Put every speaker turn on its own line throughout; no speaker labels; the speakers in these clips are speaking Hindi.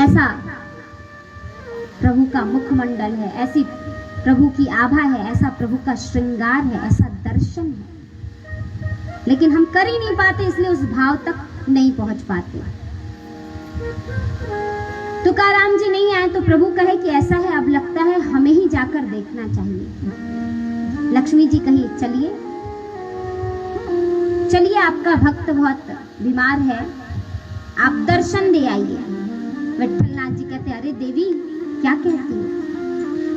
ऐसा प्रभु का मुखमंडल है, ऐसी प्रभु की आभा है, ऐसा प्रभु का श्रृंगार है, ऐसा दर्शन है, लेकिन हम कर ही नहीं पाते, इसलिए उस भाव तक नहीं पहुंच पाते। तुकाराम जी नहीं आए तो प्रभु कहे कि ऐसा है, अब लगता है हमें ही जाकर देखना चाहिए। लक्ष्मी जी कही चलिए चलिए, आपका भक्त बहुत बीमार है, आप दर्शन दे आइए। विठलनाथ जी कहते अरे देवी क्या कहती हो,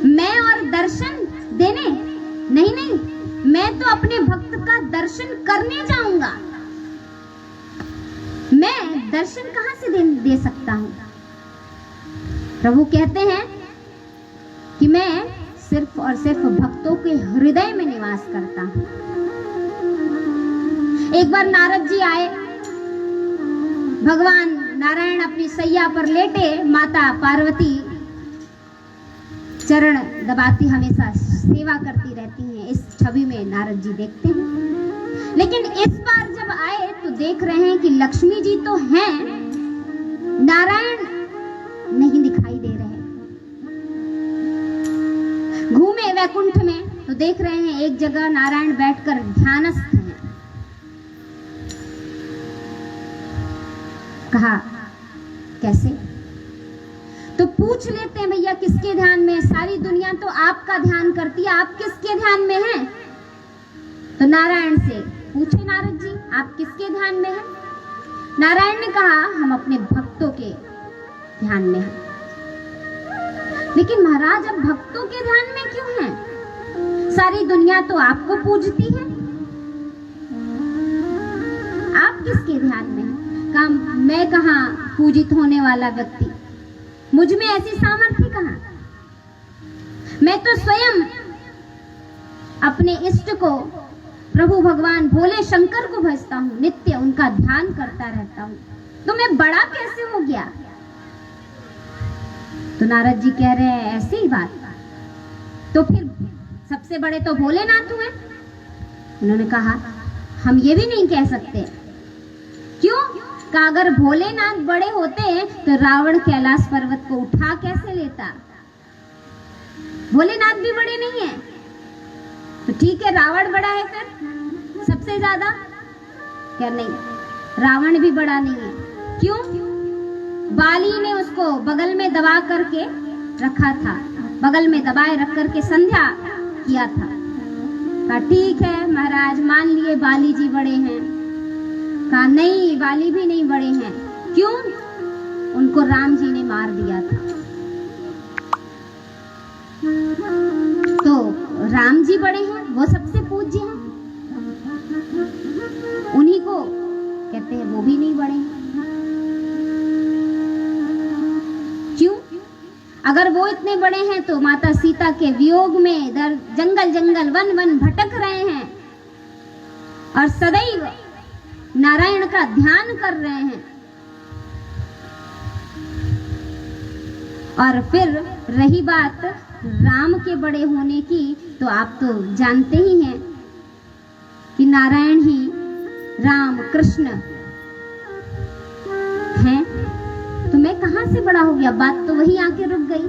मैं और दर्शन देने? नहीं नहीं, मैं तो अपने भक्त का दर्शन करने जाऊंगा, मैं दर्शन कहां से दे सकता हूं। प्रभु कहते हैं कि मैं सिर्फ और सिर्फ भक्तों के हृदय में निवास करता हूं। एक बार नारद जी आए, भगवान नारायण अपनी सैया पर लेटे, माता पार्वती चरण दबाती हमेशा सेवा करती रहती हैं, इस छवि में नारद जी देखते हैं। लेकिन इस बार जब आए तो देख रहे हैं कि लक्ष्मी जी तो हैं, नारायण नहीं दिखाई दे रहे। घूमे वैकुंठ में तो देख रहे हैं एक जगह नारायण बैठकर ध्यानस्थ हैं। कहा कैसे? तो पूछ लेते हैं भैया किसके ध्यान में? सारी दुनिया तो आपका ध्यान करती है, आप किसके ध्यान में हैं? तो नारायण से पूछे नारद जी आप किसके ध्यान में हैं? नारायण ने कहा हम अपने भक्तों के ध्यान में हैं। लेकिन महाराज अब भक्तों के ध्यान में क्यों हैं? सारी दुनिया तो आपको पूजती है, आप किसके ध्यान में हैं? कहा मैं कहाँ पूजित होने वाला व्यक्ति, मुझ में ऐसी सामर्थ्य कहाँ? मैं तो स्वयं अपने इष्ट को, प्रभु भगवान भोले शंकर को भजता हूँ, नित्य उनका ध्यान करता रहता हूँ, तो मैं बड़ा कैसे हो गया? तो नारद जी कह रहे हैं ऐसी ही बात, तो फिर सबसे बड़े तो भोलेनाथ हुए। उन्होंने कहा हम ये भी नहीं कह सकते। क्यों? का अगर भोलेनाथ बड़े होते तो रावण कैलाश पर्वत को उठा कैसे लेता? भोलेनाथ भी बड़े नहीं है, तो ठीक है रावण बड़ा है फिर सबसे ज्यादा? क्या नहीं, रावण भी बड़ा नहीं है। क्यों? बाली ने उसको बगल में दबा करके रखा था, बगल में दबाए रख करके संध्या किया था। कहा ठीक है महाराज मान लिए बाली जी बड़े हैं। कहा नहीं बाली भी नहीं बड़े हैं। क्यों? उनको राम जी ने मार दिया था। तो राम जी बड़े हैं, वो सबसे पूज्य हैं, उन्हीं को कहते हैं वो भी नहीं बड़े हैं। क्यों? अगर वो इतने बड़े हैं तो माता सीता के वियोग में जंगल जंगल वन वन भटक रहे हैं और सदैव नारायण का ध्यान कर रहे हैं। और फिर रही बात राम के बड़े होने की, तो आप तो जानते ही हैं कि नारायण ही राम कृष्ण हैं, तो मैं कहां से बड़ा हो गया? बात तो वही आके रुक गई,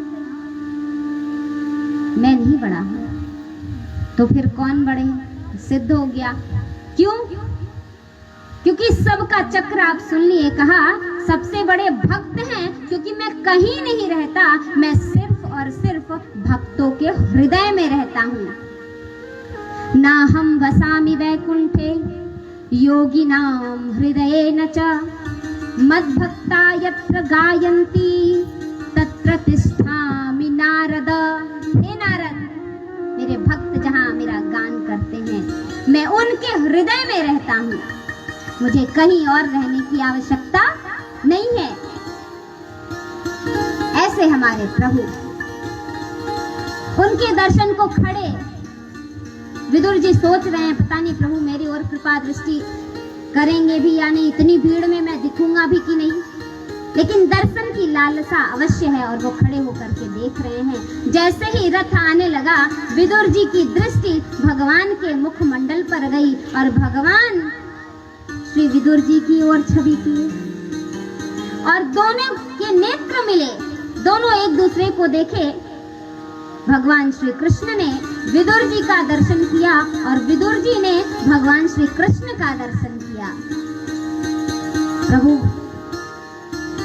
मैं नहीं बड़ा हूं, तो फिर कौन बड़े? सिद्ध हो गया। क्यों? क्योंकि सबका चक्र आप सुन लिए। कहा सबसे बड़े भक्त हैं, क्योंकि मैं कहीं नहीं रहता, मैं सिर्फ और सिर्फ भक्तों के हृदय में रहता हूं। ना हम वसामि वैकुंठे योगिनाम हृदयेन च मद्भक्ता यत्र गायन्ति तत्र तिष्ठामि नारद। हे नारद, मेरे भक्त जहां मेरा गान करते हैं, मैं उनके हृदय में रहता हूं, मुझे कहीं और रहने की आवश्यकता नहीं है। ऐसे हमारे प्रभु, उनके दर्शन को खड़े विदुर जी सोच रहे हैं पता नहीं प्रभु मेरी और कृपा दृष्टि करेंगे भी या नहीं, इतनी भीड़ में मैं दिखूंगा भी कि नहीं, लेकिन दर्शन की लालसा अवश्य है और वो खड़े होकर के देख रहे हैं। जैसे ही रथ आने लगा, विदुर जी की दृष्टि भगवान के मुखमंडल पर गई और भगवान श्री विदुर जी की ओर छवि की और दोनों के नेत्र मिले। एक दूसरे को देखे। भगवान श्री कृष्ण ने विदुर जी का दर्शन किया और विदुर जी ने भगवान श्री कृष्ण का दर्शन किया। प्रभु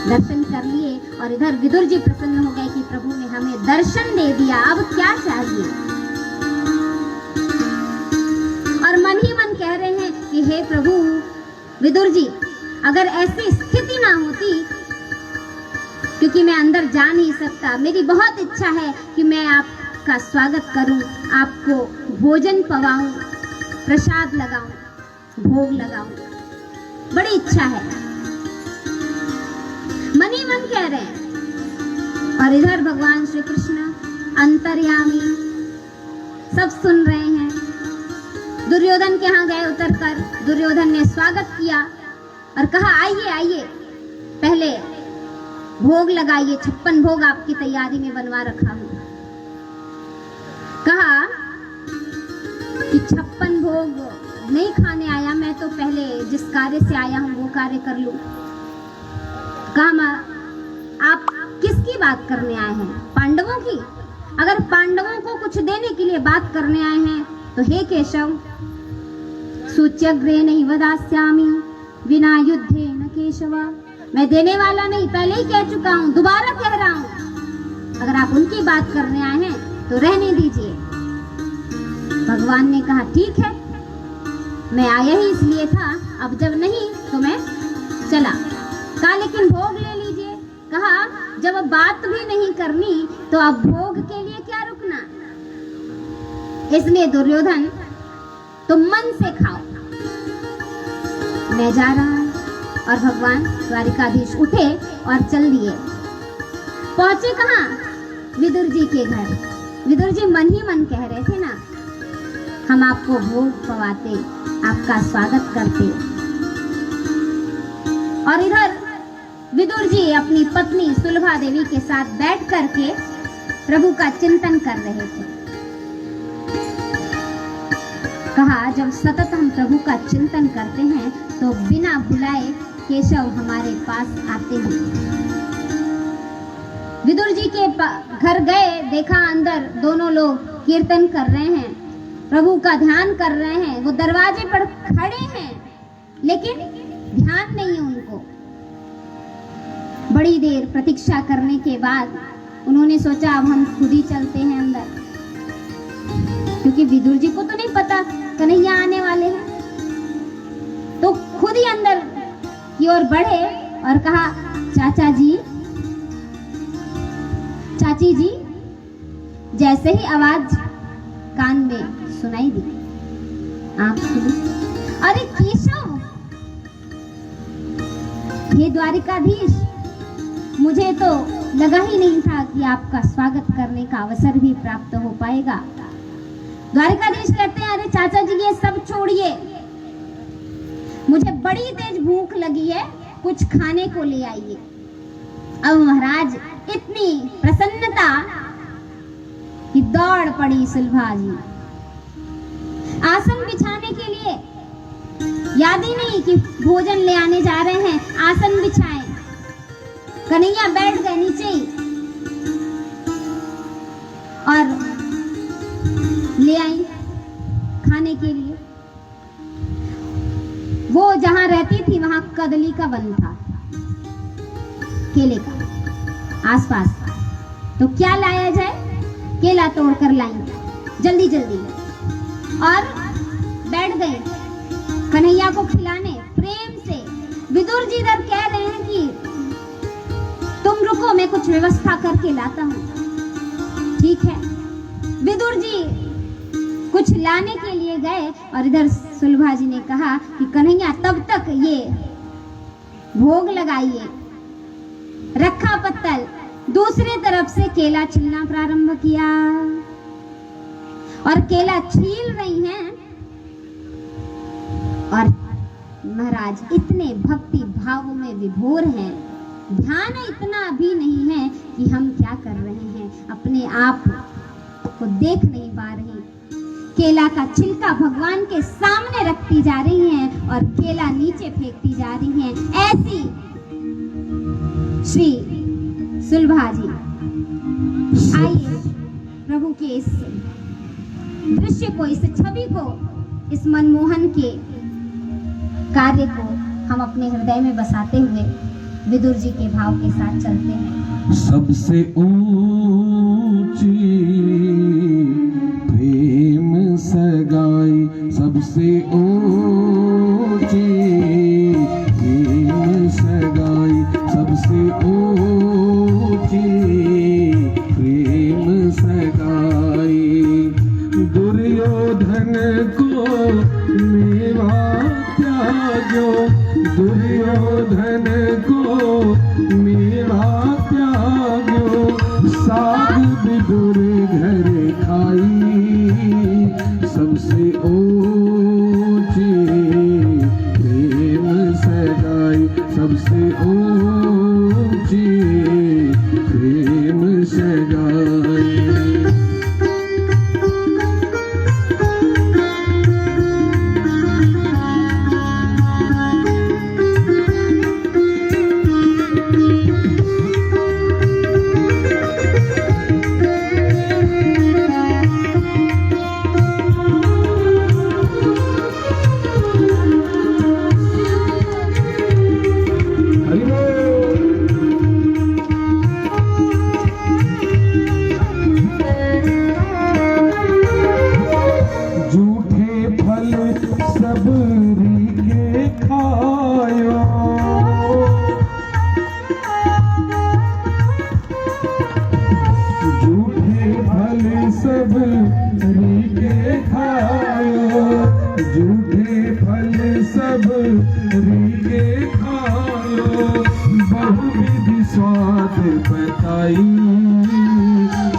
दर्शन कर लिए और इधर विदुर जी प्रसन्न हो गए कि प्रभु ने हमें दर्शन दे दिया, अब क्या चाहिए। और मन ही मन कह रहे हैं कि हे प्रभु विदुर जी, अगर ऐसी स्थिति ना होती, क्योंकि मैं अंदर जा नहीं सकता, मेरी बहुत इच्छा है कि मैं आपका स्वागत करूं, आपको भोजन पवाऊं, प्रसाद लगाऊं, भोग लगाऊं, बड़ी इच्छा है, मन ही मन कह रहे हैं। और इधर भगवान श्री कृष्ण अंतर्यामी सब सुन रहे हैं। दुर्योधन के यहाँ गए उतरकर, दुर्योधन ने स्वागत किया और कहा आइए आइए, पहले भोग लगाइए, 56 भोग आपकी तैयारी में बनवा रखा हूं। कहा कि 56 भोग नहीं खाने आया मैं, तो पहले जिस कार्य से आया हूं वो कार्य कर लूं। कहा आप किसकी बात करने आए हैं? पांडवों की? अगर पांडवों को कुछ देने के लिए बात करने आए हैं तो हे केशव, सूच्यग्रे नहीं वदास्यामि बिना युद्धे न केशव, मैं देने वाला नहीं, पहले ही कह चुका हूं, दोबारा कह रहा हूं। अगर आप उनकी बात करने आए हैं तो रहने दीजिए। भगवान ने कहा ठीक है, मैं आया ही इसलिए था, अब जब नहीं तो मैं चला। कहा लेकिन भोग ले लीजिए। कहा जब बात भी नहीं करनी तो अब भोग के लिए क्या रुकना। इसलिए दुर्योधन तुम मन से खाओ, मैं जा रहा हूं। और भगवान द्वारिकाधीश उठे और चल दिए। पहुंचे कहां? विदुर जी के घर। विदुर जी मन ही मन कह रहे थे ना, हम आपको भोग पवाते, आपका स्वागत करते। और इधर विदुर जी अपनी पत्नी सुलभा देवी के साथ बैठ करके प्रभु का चिंतन कर रहे थे। कहा जब सतत हम प्रभु का चिंतन करते हैं तो बिना बुलाए केशव हमारे पास आते हैं। विदुर जी के घर गए, देखा अंदर दोनों लोग कीर्तन कर रहे हैं, प्रभु का ध्यान कर रहे हैं। वो दरवाजे पर खड़े हैं लेकिन ध्यान नहीं है उनको। बड़ी देर प्रतीक्षा करने के बाद उन्होंने सोचा अब हम खुद ही चलते हैं अंदर, क्योंकि विदुर जी को तो नहीं पता कन्हैया आने वाले हैं। तो खुद ही अंदर की ओर बढ़े और कहा चाचा जी, चाची जी। जैसे ही आवाज कान में सुनाई दी, आंख खुली, अरे केशव, हे द्वारिकाधीश, मुझे तो लगा ही नहीं था कि आपका स्वागत करने का अवसर भी प्राप्त हो पाएगा। द्वारिकाधीश कहते हैं अरे चाचा जी ये सब छोड़िए, मुझे बड़ी तेज भूख लगी है, कुछ खाने को ले आइए। अब महाराज इतनी प्रसन्नता कि दौड़ पड़ी सुलभा जी आसन बिछाने के लिए। याद ही नहीं कि भोजन ले आने जा रहे हैं, आसन बिछाएं। कन्हैया बैठ गए नीचे ही और ले आई खाने के लिए। वो जहां रहती थी वहां कदली का वन था, केले का आसपास। तो क्या लाया जाए, केला तोड़कर लाएंगे जल्दी जल्दी, और बैठ गए कन्हैया को खिलाने प्रेम से। विदुर जी इधर कह रहे हैं कि तुम रुको, मैं कुछ व्यवस्था करके लाता हूँ। ठीक है, विदुर जी कुछ लाने के लिए गए और इधर सुलभा जी ने कहा कि कन्हैया तब तक ये भोग लगाइए। रखा पत्तल, दूसरी तरफ से केला छिलना प्रारंभ किया और केला छील रही हैं। और महाराज इतने भक्ति भाव में विभोर हैं, ध्यान इतना भी नहीं है कि हम क्या कर रहे हैं, अपने आप को देख नहीं पा रही। केला का छिलका भगवान के सामने रखती जा रही हैं और केला नीचे फेंकती जा रही हैं। ऐसी श्री सुलभा जी आइए प्रभु के इस दृश्य को, इस छवि को, इस मनमोहन के कार्य को हम अपने हृदय में बसाते हुए विदुर जी के भाव के साथ चलते हैं।
सबसे ऊंची प्रेम सगाई, सबसे ऊंची प्रेम सगाई, सबसे ऊंची प्रेम सगाई। दुर्योधन को मेवा त्यागो, दुर्योधन को मेवा त्यागो, साग विदुर घर खाई, सबसे ऊंची प्रेम सगाई, सबसे ऊंची प्रेम सगाई।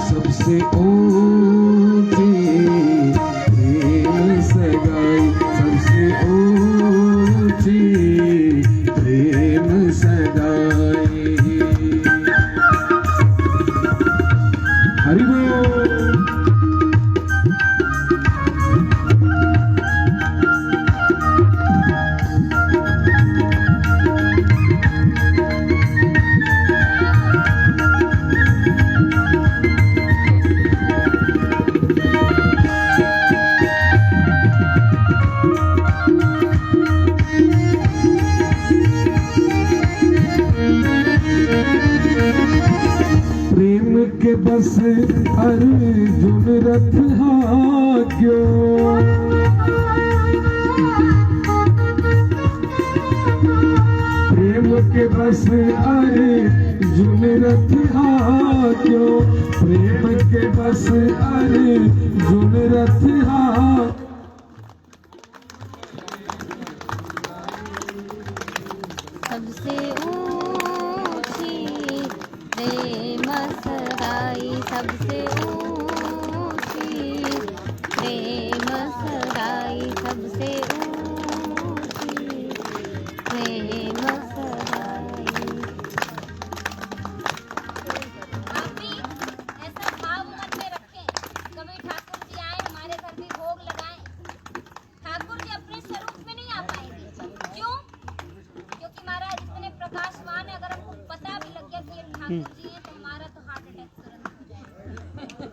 सबसे ऊंची प्रेम सगाई, सबसे ऊंची प्रेम सगाई। हरि बोल। के बस अर्जुन रथ हाक्यो, प्रेम के बस अर्जुन रथ हाक्यो, प्रेम के बस अर्जुन रथ हाक्यो।
सबसे ऊंची प्रेम सगाई, सबसे ऊंची प्रेम सगाई, सबसे ऊंची प्रेम सगाई। आप भी ऐसा भाव मन में रखें, कभी ठाकुर जी आए हमारे घर भी भोग लगाएं। ठाकुर जी अपने स्वरूप में नहीं आ पाएंगे, क्यों? क्योंकि महाराज इतने प्रकाशमान है, अगर हमको पता भी लग गया कि ये ठाकुर जी हैं तो हमारा तो हार्ट अटैक तुरंत हो जाएगा।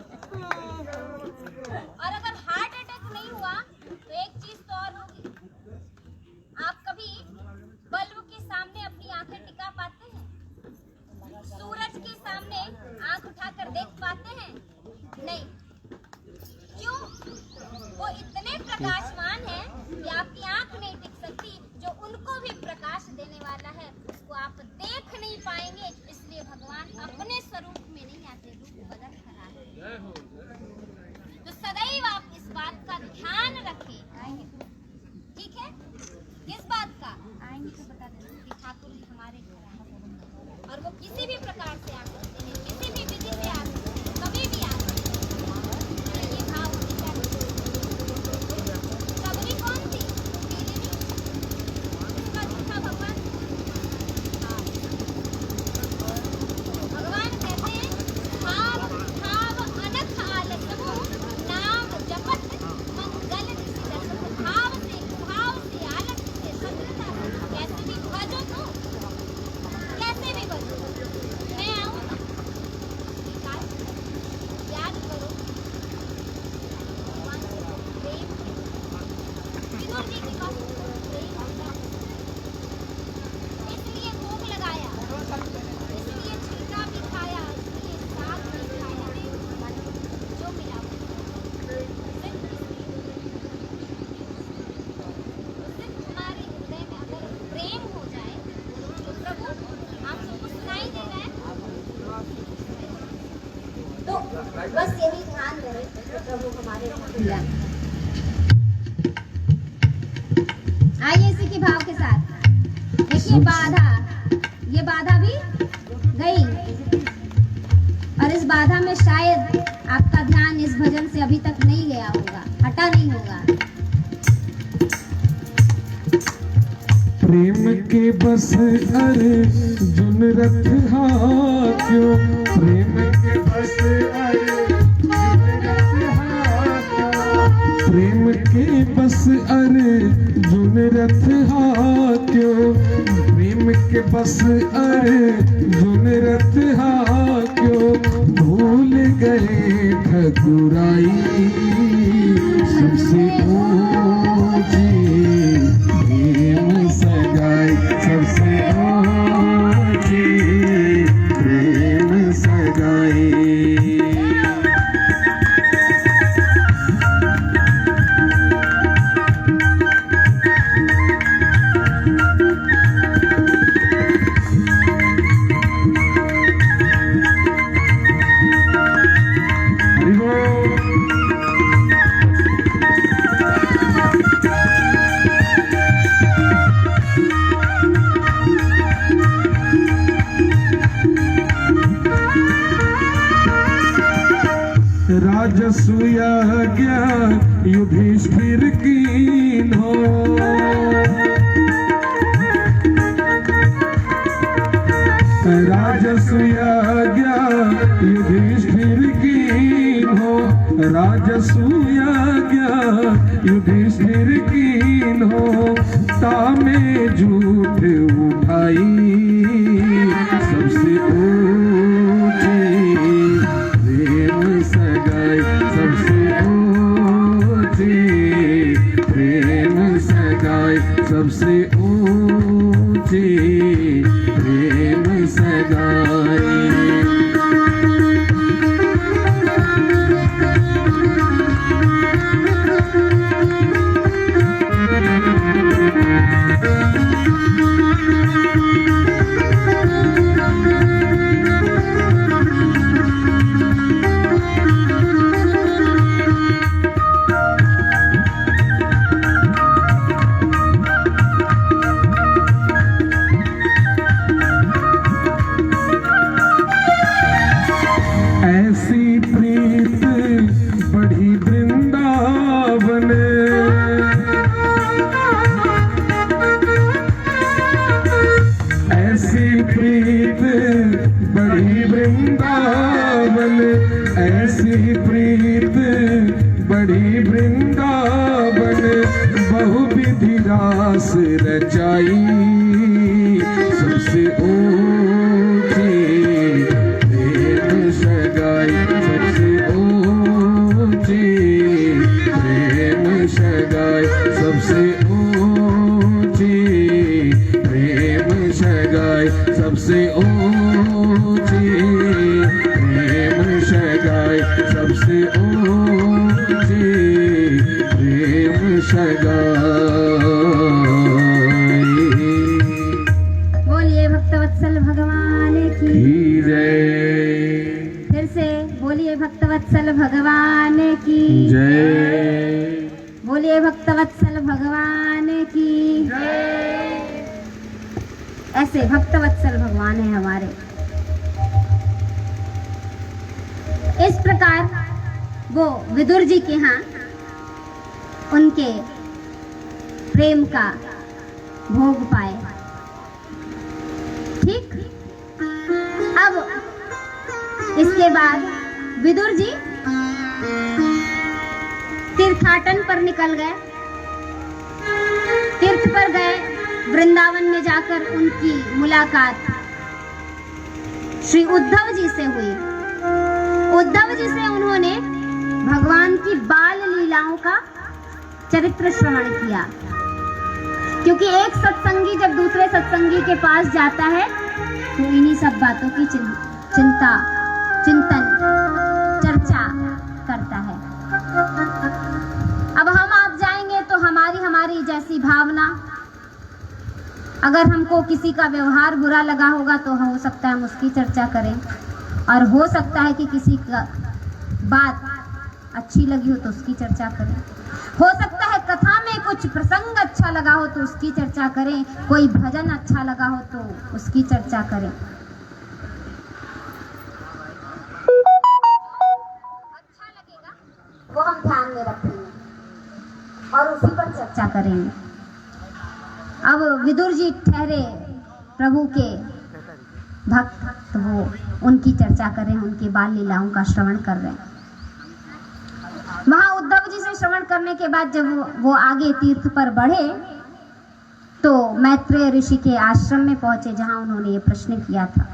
बस यही ध्यान रहे तो प्रभु हमारे खुल जाए। आइए इसी के भाव के साथ देखिए, ये बाधा भी गई, और इस बाधा में शायद आपका ध्यान इस भजन से अभी तक नहीं गया होगा, हटा नहीं होगा।
प्रेम के बस अर्जुन रथ क्यों, प्रेम के बस अर्जुन रथ क्यों, प्रेम के बस अर्जुन रथ क्यों, प्रेम के बस अर्जुन रथ क्यों, भूल गए ठकुराई सबसे ऊंची प्रेम सगाई, सबसे ऊंची प्रेम सगाई। राजसूया गया युधिष्ठिर कीन्हो, राजसूया गया युधिष्ठिर कीन्हो, राजसूया गया युधिष्ठिर कीन्हो, तामे झूठ उठाई सबसे ऊंची प्रेम सगाई, सबसे ऊंची प्रेम सगाई, सबसे ऊंची प्रेम सगाई। ऐसी प्रीत बढ़ी वृंदावन, ऐसी प्रीत बढ़ी वृंदावन, ऐसी प्रीत बढ़ी वृंदावन, बहुविधि रास रचाई सबसे ऊंची प्रेम सगाई, सबसे ऊंची प्रेम सगाई, सबसे ऊंची प्रेम सगाई, सबसे ऊंची प्रेम सगाई, सबसे ऊंची प्रेम सगाई।
बोलिए भक्तवत्सल भगवान की
जय।
फिर से बोलिए भक्तवत्सल भगवान की
जय।
बोलिए भक्तवत्सल भगवान की। ऐसे भक्तवत्सल भगवान है हमारे। इस प्रकार वो विदुर जी के यहाँ उनके प्रेम का भोग पाए। ठीक, अब इसके बाद विदुर जी तीर्थाटन पर निकल गए, तीर्थ पर गए। वृंदावन में जाकर उनकी मुलाकात श्री उद्धव जी से हुई। उद्धव जी से उन्होंने भगवान की बाल लीलाओं का चरित्र श्रवण किया, क्योंकि एक सत्संगी जब दूसरे सत्संगी के पास जाता है तो इन्हीं सब बातों की चिंता, चिंतन, चर्चा करता है। अब हम आप जाएंगे तो हमारी जैसी भावना, अगर हमको किसी का व्यवहार बुरा लगा होगा तो हो सकता है हम उसकी चर्चा करें, और हो सकता है कि किसी का बात अच्छी लगी हो तो उसकी चर्चा करें। हो सकता है कथा में कुछ प्रसंग अच्छा लगा हो तो उसकी चर्चा करें, कोई भजन अच्छा लगा हो तो उसकी चर्चा करें। अच्छा लगेगा वो हम ध्यान में रखेंगे और उसी पर चर्चा करेंगे। अब विदुर जी ठहरे प्रभु के भक्त, तो वो उनकी चर्चा कर रहे हैं, उनके बाल लीलाओं का श्रवण कर रहे हैं। वहां उद्धव जी से श्रवण करने के बाद जब वो आगे तीर्थ पर बढ़े तो मैत्रेय ऋषि के आश्रम में पहुंचे, जहां उन्होंने ये प्रश्न किया था।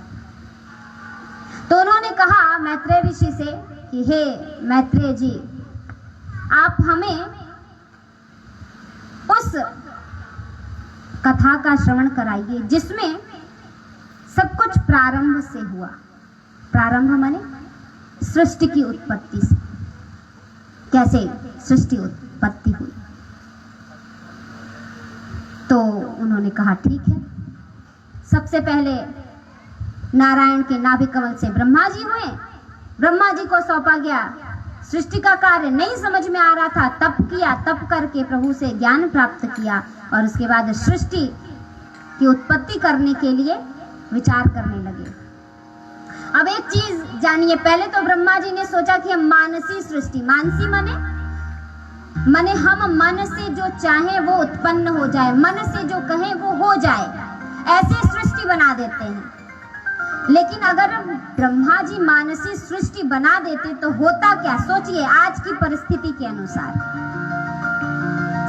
तो उन्होंने कहा मैत्रेय ऋषि से कि हे मैत्रेय जी, आप हमें उस कथा का श्रवण कराइए जिसमें सब कुछ प्रारंभ से हुआ। प्रारंभ माने सृष्टि की उत्पत्ति से, कैसे सृष्टि उत्पत्ति हुई। तो उन्होंने कहा ठीक है। सबसे पहले नारायण के नाभि कमल से ब्रह्मा जी हुए। ब्रह्मा जी को सौंपा गया, सृष्टि का कार्य नहीं समझ में आ रहा था, तप किया, तप करके प्रभु से ज्ञान प्राप्त किया और उसके बाद सृष्टि की उत्पत्ति करने के लिए विचार करने लगे। अब एक चीज जानिए, पहले तो ब्रह्मा जी ने सोचा कि हम मानसी सृष्टि, मानसी माने हम मन से जो चाहे वो उत्पन्न हो जाए, मन से जो कहें वो हो जाए, ऐसे सृष्टि बना देते हैं। लेकिन अगर ब्रह्मा जी मानसी सृष्टि बना देते तो होता क्या, सोचिए आज की परिस्थिति के अनुसार।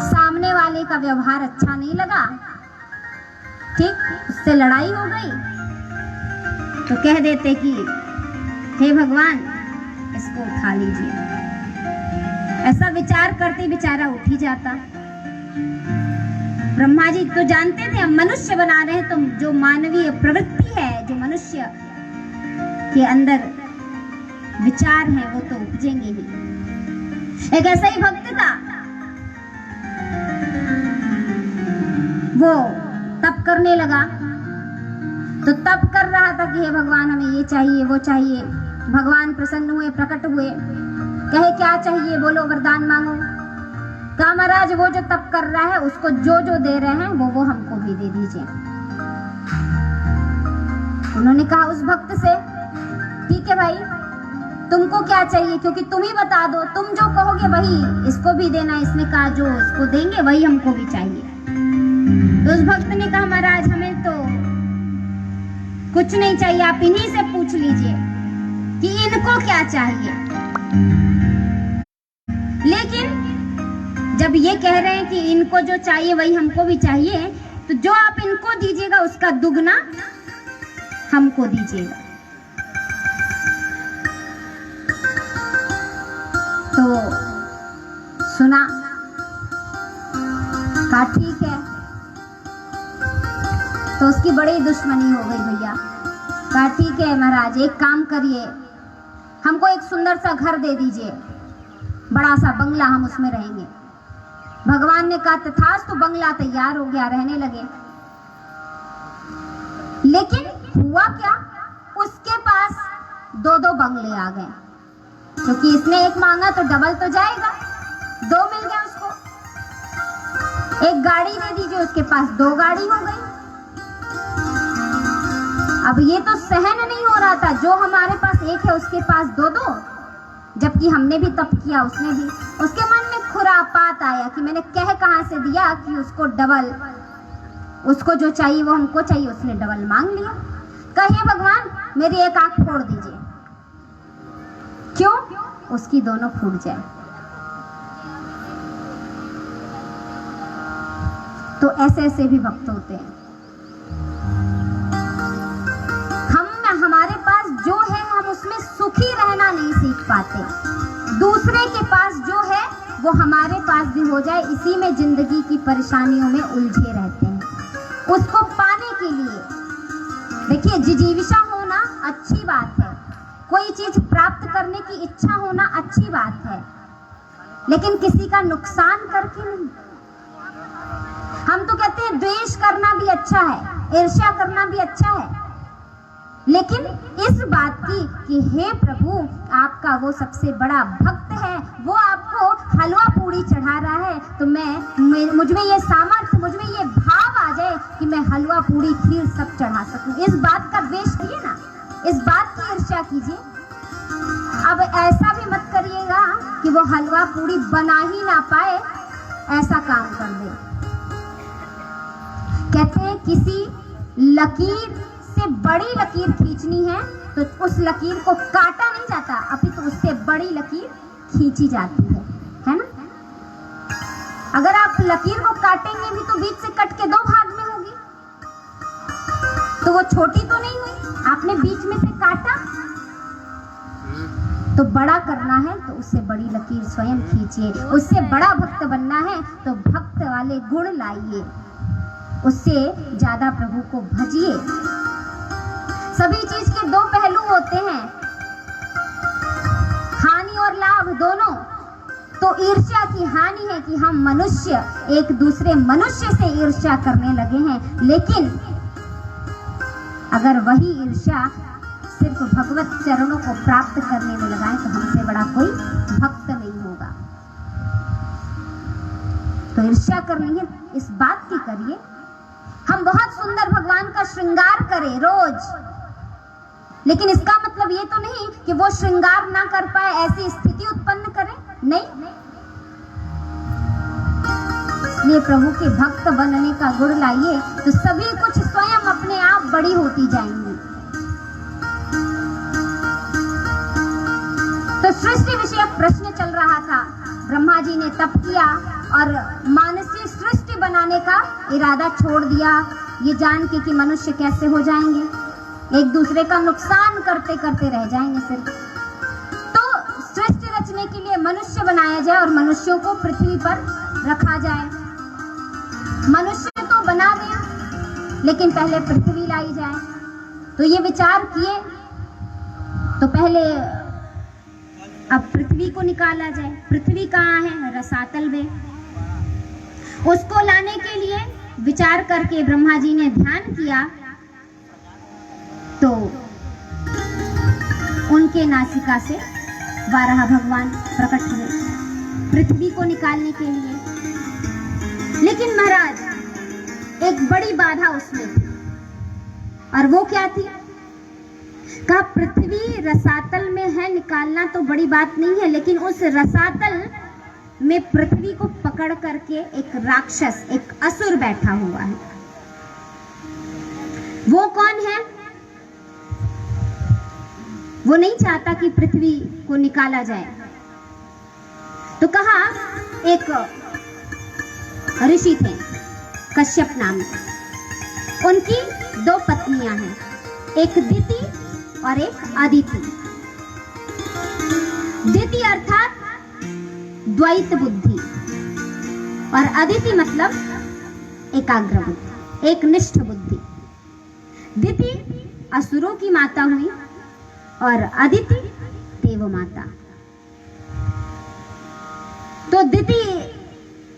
सामने वाले का व्यवहार अच्छा नहीं लगा, ठीक, उससे लड़ाई हो गई तो कह देते कि हे भगवान इसको उठा लीजिए। ऐसा विचार करते बेचारा उठ ही जाता। ब्रह्मा जी तो जानते थे हम मनुष्य बना रहे हैं, तो जो मानवीय प्रवृत्ति है, जो मनुष्य के अंदर विचार है वो तो उपजेंगे ही। एक ऐसा ही भक्त था, वो तप करने लगा। तो तप कर रहा था कि हे भगवान हमें ये चाहिए वो चाहिए। भगवान प्रसन्न हुए, प्रकट हुए, कहे क्या चाहिए बोलो, वरदान मांगो। कहा महाराज वो जो तप कर रहा है उसको जो जो दे रहे हैं वो हमको भी दे दीजिए। उन्होंने कहा उस भक्त से, ठीक है भाई तुमको क्या चाहिए, क्योंकि तुम ही बता दो, तुम जो कहोगे वही इसको भी देना। इसने कहा जो इसको देंगे वही हमको भी चाहिए। तो उस भक्त ने कहा महाराज हमें तो कुछ नहीं चाहिए, आप इन्हीं से पूछ लीजिए कि इनको क्या चाहिए। लेकिन जब ये कह रहे हैं कि इनको जो चाहिए वही हमको भी चाहिए, तो जो आप इनको दीजिएगा उसका दुगना हमको दीजिएगा। तो सुना, कहा ठीक है। तो उसकी बड़ी दुश्मनी हो गई भैया। कहा ठीक है महाराज एक काम करिए, हमको एक सुंदर सा घर दे दीजिए, बड़ा सा बंगला, हम उसमें रहेंगे। भगवान ने कहा तथास्तु, तो बंगला तैयार हो गया, रहने लगे। लेकिन हुआ क्या, उसके पास दो दो बंगले आ गए, क्योंकि इसने एक मांगा तो डबल तो जाएगा, दो मिल गए उसको। एक गाड़ी दे दीजिए, उसके पास दो गाड़ी हो गई। अब ये तो सहन नहीं हो रहा था, जो हमारे पास एक है उसके पास दो दो, जबकि हमने भी तप किया, उसने भी। उसके मन में खुरापात आया कि मैंने कह कहां से दिया कि उसको डबल, उसको जो चाहिए वो हमको चाहिए, उसने डबल मांग लिया। कहिए भगवान मेरी एक आंख फोड़ दीजिए, क्यों, उसकी दोनों फूट जाए। तो ऐसे ऐसे भी भक्त होते हैं। हमारे पास जो है हम उसमें सुखी रहना नहीं सीख पाते। दूसरे के पास जो है वो हमारे पास भी हो जाए, इसी में जिंदगी की परेशानियों में उलझे रहते हैं। उसको पाने के लिए देखिए, जिजीविषा होना अच्छी बात है, कोई चीज प्राप्त करने की इच्छा होना अच्छी बात है, लेकिन किसी का नुकसान करके नहीं। हम तो कहते हैं द्वेष करना भी अच्छा है, ईर्ष्या करना भी अच्छा है, लेकिन इस बात की कि हे प्रभु, आपका वो सबसे बड़ा भक्त है, वो आपको हलवा पूड़ी चढ़ा रहा है, तो मुझ में ये सामर्थ्य, मुझ में ये भाव आ जाए कि मैं हलवा पूड़ी खीर सब चढ़ा सकूं। इस बात का द्वेष किए ना, इस बात की ईर्ष्या कीजिए। अब ऐसा भी मत करिएगा कि वो हलवा पूड़ी बना ही ना पाए, ऐसा काम कर दे। कहते हैं किसी लकीर से बड़ी लकीर खींचनी है तो उस लकीर को काटा नहीं जाता, अपितु तो उससे बड़ी लकीर खींची जाती है ना। अगर आप लकीर को काटेंगे भी तो बीच से कट के 2 भाग में होगी, तो वो छोटी तो नहीं हुई, आपने बीच में से काटा। तो बड़ा करना है तो उससे बड़ी लकीर स्वयं खींचिए, उससे बड़ा भक्त बनना है तो भक्त वाले गुण लाइए, उससे ज्यादा प्रभु को भजिए। सभी चीज के 2 पहलू होते हैं, हानि और लाभ दोनों। तो ईर्ष्या की हानि है कि हम मनुष्य एक दूसरे मनुष्य से ईर्ष्या करने लगे हैं, लेकिन अगर वही ईर्ष्या सिर्फ भगवत चरणों को प्राप्त करने में लगाएं तो हमसे बड़ा कोई भक्त नहीं होगा। तो ईर्ष्या करनी है, इस बात की करिए। हम बहुत सुंदर भगवान का श्रृंगार करें रोज, लेकिन इसका मतलब ये तो नहीं कि वो श्रृंगार ना कर पाए, ऐसी स्थिति उत्पन्न करें, नहीं। इसलिए प्रभु के भक्त बनने का गुण लाइए तो सभी कुछ स्वयं अपने आप बड़ी होती जाएंगी। तो सृष्टि विषयक प्रश्न चल रहा था। ब्रह्मा जी ने तप किया और मानसीय सृष्टि बनाने का इरादा छोड़ दिया, ये जान के कि मनुष्य कैसे हो जाएंगे, एक दूसरे का नुकसान करते करते रह जाएंगे सिर्फ। तो सृष्टि रचने के लिए मनुष्य बनाया जाए और मनुष्यों को पृथ्वी पर रखा जाए। मनुष्य तो बना दिया, लेकिन पहले पृथ्वी लाई जाए। तो ये विचार किए, तो पहले अब पृथ्वी को निकाला जाए। पृथ्वी कहाँ है? रसातल में। उसको लाने के लिए विचार करके ब्रह्मा जी ने ध्यान किया, तो उनके नासिका से वाराह भगवान प्रकट हुए पृथ्वी को निकालने के लिए। लेकिन महाराज एक बड़ी बाधा उसमें थी, और वो क्या थी? कहा पृथ्वी रसातल में है, निकालना तो बड़ी बात नहीं है, लेकिन उस रसातल में पृथ्वी को पकड़ करके एक राक्षस, एक असुर बैठा हुआ है। वो कौन है? वो नहीं चाहता कि पृथ्वी को निकाला जाए। तो कहा एक ऋषि थे कश्यप नाम के, उनकी 2 पत्नियां हैं, एक दिति और एक अदिति। दिति अर्थात द्वैत बुद्धि और अदिति मतलब एकाग्र बुद्धि, एक निष्ठ बुद्धि। दिति असुरों की माता हुई और अदिति देव माता। तो दिति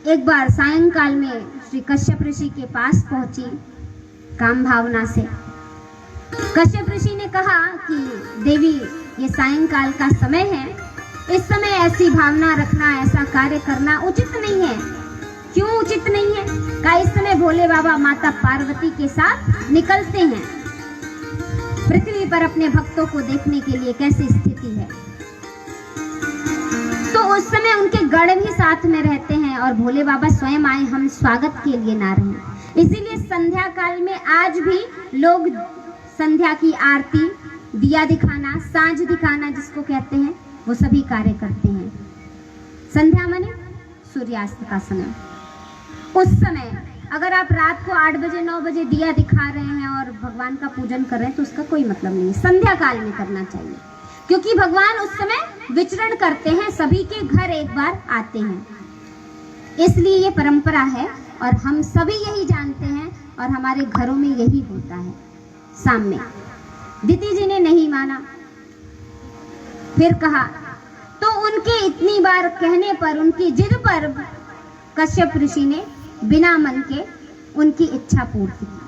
एक बार सायंकाल में श्री कश्यप ऋषि के पास पहुंची काम भावना से। कश्यप ऋषि ने कहा कि देवी, ये सायंकाल का समय है, इस समय ऐसी भावना रखना, ऐसा कार्य करना उचित नहीं है। क्यों उचित नहीं है? कहा इस समय भोले बाबा माता पार्वती के साथ निकलते हैं पृथ्वी पर अपने भक्तों को देखने के लिए, कैसी स्थिति है। तो उस समय उनके गण भी साथ में रहते हैं और भोले बाबा स्वयं आए, हम स्वागत के लिए ना रहे। इसीलिए संध्या काल में आज भी लोग संध्या की आरती, दिया दिखाना, सांझ दिखाना जिसको कहते हैं, वो सभी कार्य करते हैं। संध्या माने सूर्यास्त का समय। उस समय अगर आप रात को 8 बजे 9 बजे दिया दिखा रहे हैं और भगवान का पूजन कर रहे हैं तो उसका कोई मतलब नहीं है। संध्या काल में करना चाहिए, क्योंकि भगवान उस समय विचरण करते हैं, सभी के घर एक बार आते हैं। इसलिए ये परंपरा है और हम सभी यही जानते हैं और हमारे घरों में यही होता है शाम में। दिति जी ने नहीं माना, फिर कहा, तो उनके इतनी बार कहने पर, उनकी जिद पर कश्यप ऋषि ने बिना मन के उनकी इच्छा पूर्ति की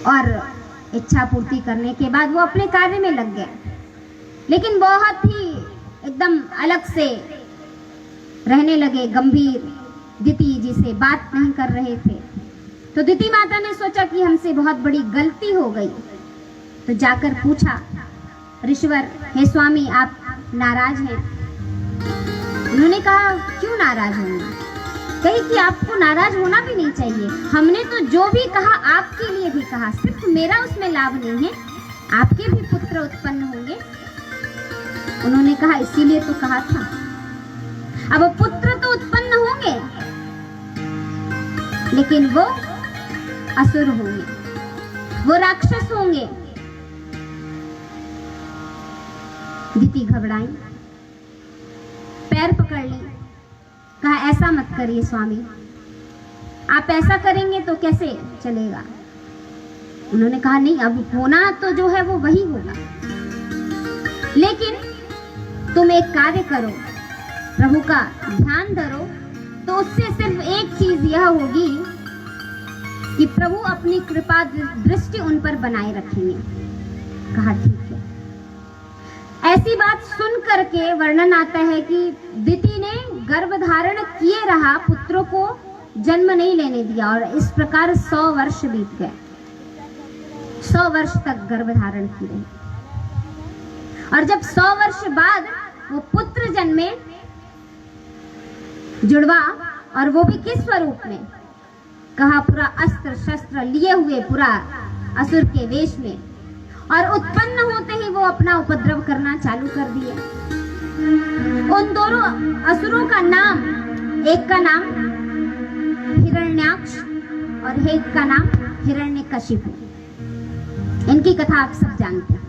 और इच्छा पूर्ति करने के बाद वो अपने कार्य में लग गया। लेकिन बहुत ही एकदम अलग से रहने लगे, गंभीर दिति जी से बात नहीं कर रहे थे। तो दिति माता ने सोचा कि हमसे बहुत बड़ी गलती हो गई, तो जाकर पूछा, ऋषिवर, हे स्वामी, आप नाराज हैं? उन्होंने कहा, क्यों नाराज होंगे? कही कि आपको नाराज होना भी नहीं चाहिए। हमने तो जो भी कहा आपके लिए भी कहा, सिर्फ मेरा उसमें लाभ नहीं है, आपके भी पुत्र उत्पन्न होंगे। उन्होंने कहा, इसीलिए तो कहा था। अब पुत्र तो उत्पन्न होंगे, लेकिन वो असुर होंगे, वो राक्षस होंगे। दिति घबराई, पैर पकड़ ली, कहा, ऐसा मत करिए स्वामी, आप ऐसा करेंगे तो कैसे चलेगा? उन्होंने कहा, नहीं, अब होना तो जो है वो वही होगा, लेकिन तुम एक कार्य करो, प्रभु का ध्यान धरो, तो उससे सिर्फ एक चीज यह होगी कि प्रभु अपनी कृपा दृष्टि उन पर बनाए रखेंगे। कहा, ठीक है। ऐसी बात सुन करके वर्णन आता है कि दिति ने गर्भ धारण किए रहा, पुत्रों को जन्म नहीं लेने दिया, और इस प्रकार 100 वर्ष बीत गए। 100 वर्ष तक गर्भ धारण की रही, और जब 100 वर्ष बाद वो पुत्र जन्मे, जुड़वा, और वो भी किस स्वरूप में? कहा, पूरा अस्त्र शस्त्र लिए हुए, पूरा असुर के वेश में, और उत्पन्न होते ही वो अपना उपद्रव करना चालू कर दिया। उन दोनों असुरों का नाम, एक का नाम हिरण्याक्ष और एक का नाम हिरण्यकशिपु। इनकी कथा आप सब जानते हैं।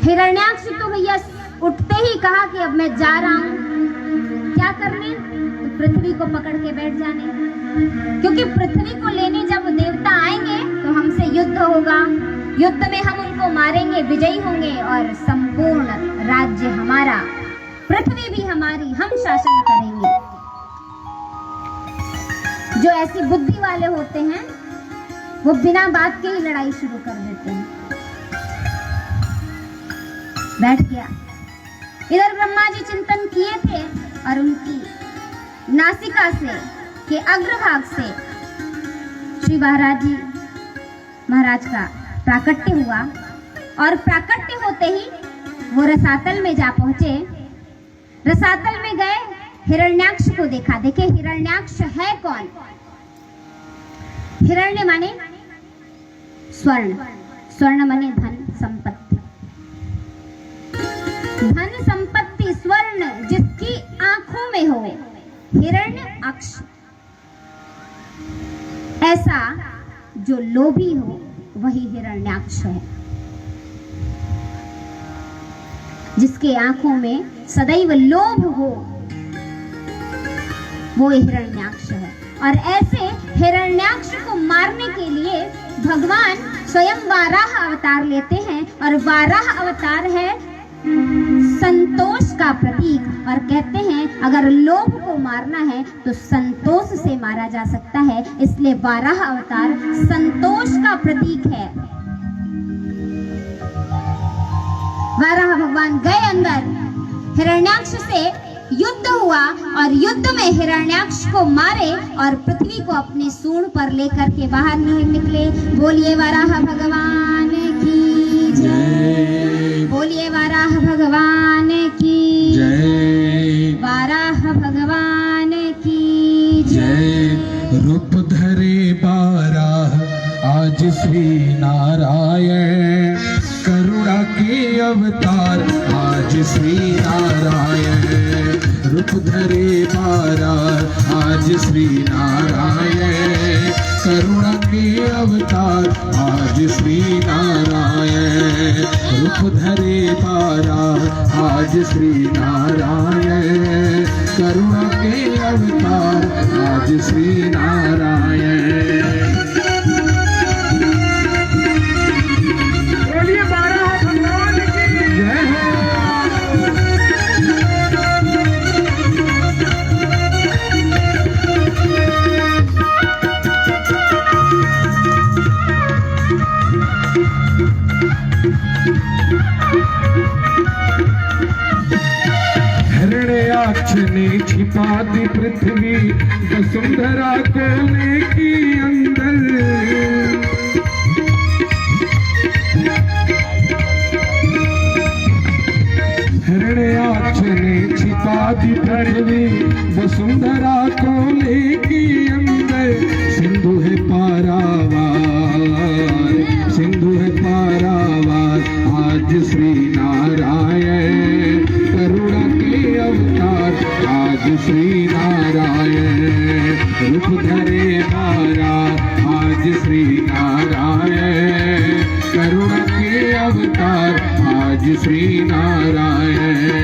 हिरण्याक्ष तो भैया उठते ही कहा कि अब मैं जा रहा हूं, क्या करने? तो पृथ्वी को पकड़ के बैठ जाने, क्योंकि पृथ्वी को लेने जब देवता आएंगे तो हमसे युद्ध होगा, युद्ध में हम उनको मारेंगे, विजयी होंगे, और संपूर्ण राज्य हमारा, पृथ्वी भी हमारी, हम शासन करेंगे। जो ऐसी बुद्धि वाले होते हैं वो बिना बात के ही लड़ाई शुरू कर देते हैं। बैठ गया। इधर ब्रह्मा जी चिंतन किए थे, और उनकी नासिका से के अग्रभाग से श्री महाराज का प्राकट्य हुआ, और प्राकट्य होते ही वो रसातल में जा पहुंचे। रसातल में गए, हिरण्याक्ष को देखा। देखे, हिरण्याक्ष है कौन? हिरण्य माने स्वर्ण, स्वर्ण माने धन संपत्ति, धन संपत्ति स्वर्ण जिसकी आंखों में हो, हिरण्याक्ष। ऐसा जो लोभी हो वही हिरण्याक्ष है, जिसके आंखों में सदैव लोभ हो वो हिरण्याक्ष है। और ऐसे हिरण्याक्ष को मारने के लिए भगवान स्वयं वाराह अवतार लेते हैं, और वाराह अवतार है संतोष का प्रतीक, और कहते हैं अगर लोभ को मारना है तो संतोष से मारा जा सकता है, इसलिए वाराह अवतार संतोष का प्रतीक है। वाराह भगवान गए अंदर, हिरण्याक्ष से युद्ध हुआ, और युद्ध में हिरण्याक्ष को मारे और पृथ्वी को अपने सूंड पर लेकर के बाहर निकले। बोलिए वाराह भगवान की जय, बोलिए वाराह भगवान की जय, वाराह भगवान की जय।
रूप धरे बाराह आज श्री नारायण, करुणा के अवतार आज श्री नारायण। रूप धरे बाराह आज श्री नारायण, करुणा के अवतार आज श्री नारायण। रूप धरे बाराह आज श्री नारायण, करुणा के अवतार आज श्री नारायण। हिरण्याक्ष ने छिपा दी पृथ्वी वसुंधरा कोने की अंदर। हिरण्याक्ष ने छिपा दी पृथ्वी वसुंधरा कोने की अंदर। सिंधु है पारावार, सिंधु है पारावार आज श्री नारायण। करुणा के अवतार आज श्री नारायण। रूप धरे मारा आज श्री नारायण। करुणा के अवतार आज श्री नारायण।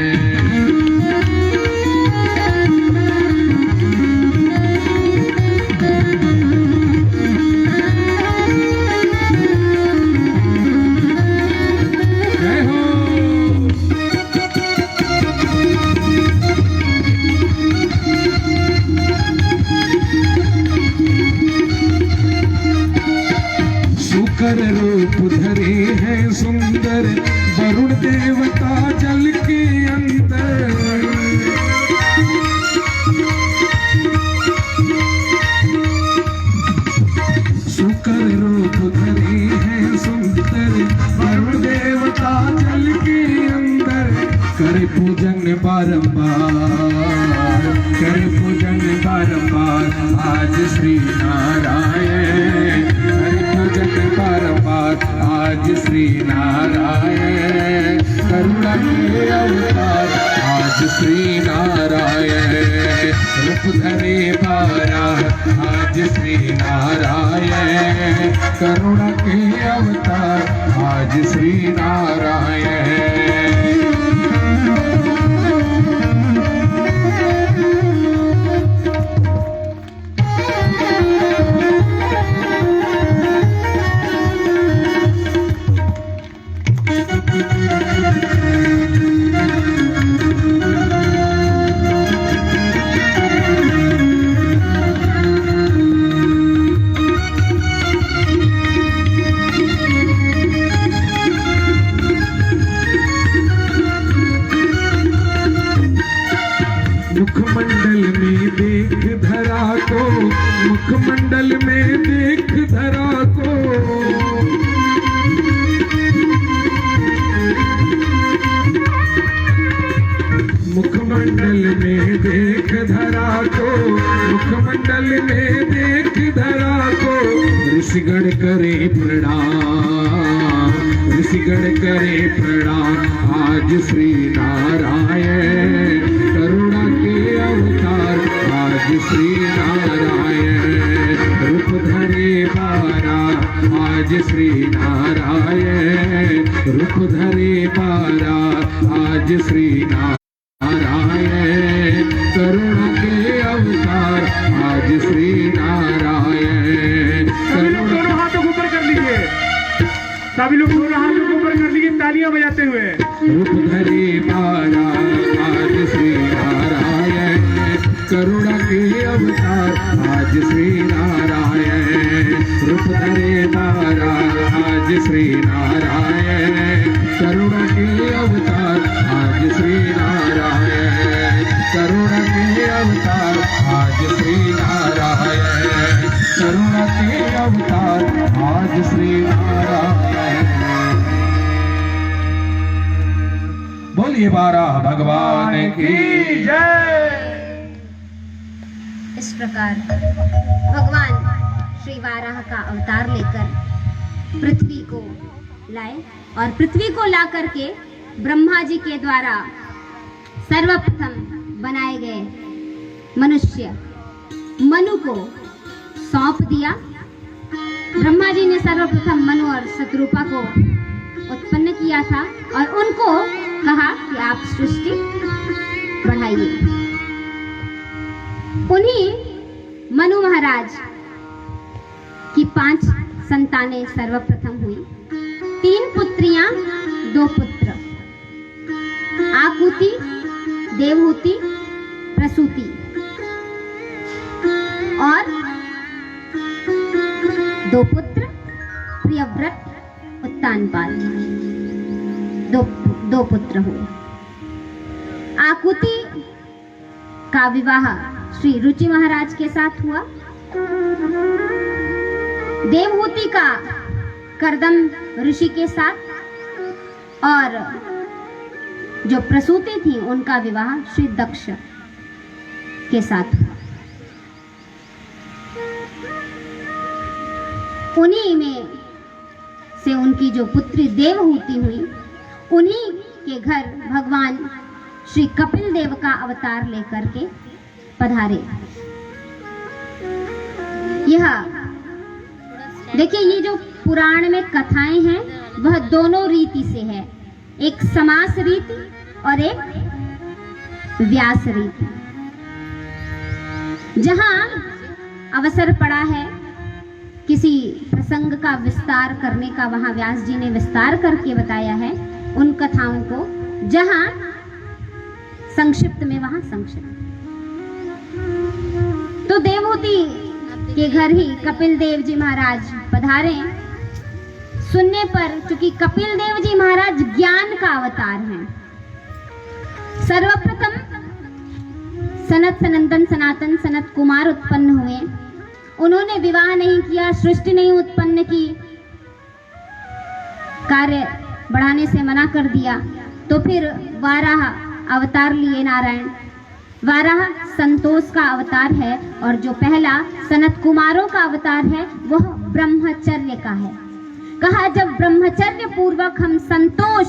कर रूप धरे हैं सुंदर वरुण देवता जल के अंदर। सुकर रूप धरे हैं सुंदर वरुण देवता जल के अंदर। कर पूजन बारंबार, कर पूजन बारंबार आज श्री नारायण। पूजन बारंबार आज श्री नारायण। करुणा के अवतार आज श्री नारायण। रूप धरे बारा आज श्री नारायण। करुणा के अवतार आज श्री नारायण। मुखमंडल में देख धरा को, मुखमंडल में देख धरा को। मुखमंडल में देख धरा को, मुखमंडल में देख धरा को। ऋषिगण करे प्रणाम, ऋषिगण करे प्रणाम आज श्री नारायण। करुणा के अवतार आज श्री नारायण। रूप धरे बारा आज श्री नारायण। रूप धरे बारा आज श्री नारायण। करुणा के अवतार आज श्री नारायण।
सभी लोग दोनों हाथों को ऊपर कर लीजिए, सभी लोग दोनों हाथों को ऊपर कर लीजिए तालियां बजाते हुए।
रूप धरे बारा आज श्री नारायण। करुणा के अवतार आज श्री नारायण। रूप धरे बारा आज श्री नारायण। करुणा के अवतार आज श्री नारायण। करुणा के अवतार आज श्री नारायण। करुणा के अवतार आज श्री नारायण। बोलिए बारह भगवान की
जय।
इस प्रकार भगवान श्री वाराह का अवतार लेकर पृथ्वी को लाए और पृथ्वी को ला करके ब्रह्मा जी के द्वारा सर्वप्रथम बनाए गए मनुष्य मनु को सौंप दिया। ब्रह्मा जी ने सर्वप्रथम मनु और शत्रुपा को उत्पन्न किया था और उनको कहा कि आप सृष्टि बढ़ाइए। उन्हीं मनु महाराज की 5 संतानें सर्वप्रथम हुई। 3 पुत्रियां 2 पुत्र, आकुति, देवहूति, प्रसूति और 2 पुत्र प्रियव्रत, उत्तानपाल। दो पुत्र हुए। आकुति का विवाह श्री रुचि महाराज के साथ हुआ। देवहूति का कर्दम ऋषि के साथ, और जो प्रसूति थी उनका विवाह श्री दक्ष के साथ हुआ। उन्हीं में से उनकी जो पुत्री देवहूति हुई, उन्हीं के घर भगवान श्री कपिल देव का अवतार लेकर के पधारे। यह देखिए, ये जो पुराण में कथाएं हैं वह दोनों रीति से है, एक समास रीति और एक व्यास रीति। जहां अवसर पड़ा है किसी प्रसंग का विस्तार करने का, वहां व्यास जी ने विस्तार करके बताया है उन कथाओं को। जहां संक्षिप्त में वहां संक्षिप्त। तो देवहूति के घर ही कपिल देव जी महाराज पधारे। सुनने पर, चूंकि कपिल देव जी महाराज ज्ञान का अवतार हैं, सर्वप्रथम सनत सनंदन सनातन सनत कुमार उत्पन्न हुए। उन्होंने विवाह नहीं किया, सृष्टि नहीं उत्पन्न की, कार्य बढ़ाने से मना कर दिया। तो फिर वाराह अवतार लिए नारायण। वाराह संतोष का अवतार है, और जो पहला सनत कुमारों का अवतार है वह ब्रह्मचर्य का है। कहा, जब ब्रह्मचर्य पूर्वक हम संतोष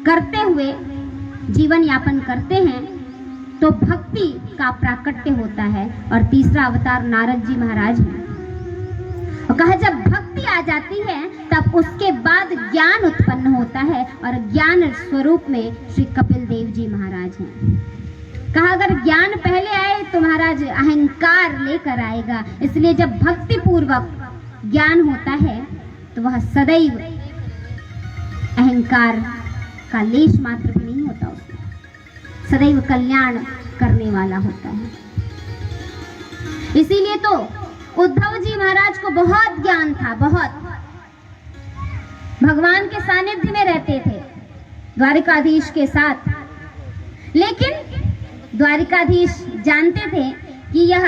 करते हुए जीवन यापन करते हैं तो भक्ति का प्राकट्य होता है। और तीसरा अवतार नारद जी महाराज हैं। और कहा, जब भक्ति आ जाती है तब उसके बाद ज्ञान उत्पन्न होता है, और ज्ञान स्वरूप में श्री कपिल देव जी महाराज हैं। कहा, अगर ज्ञान पहले आए तो महाराज अहंकार लेकर आएगा, इसलिए जब भक्ति पूर्वक ज्ञान होता है तो वह सदैव अहंकार का लेश मात्र भी नहीं होता, उसमें सदैव कल्याण करने वाला होता है। इसीलिए तो उद्धव जी महाराज को बहुत ज्ञान था, बहुत। भगवान के सानिध्य में रहते थे द्वारिकाधीश के साथ, लेकिन द्वारिकाधीश जानते थे कि यह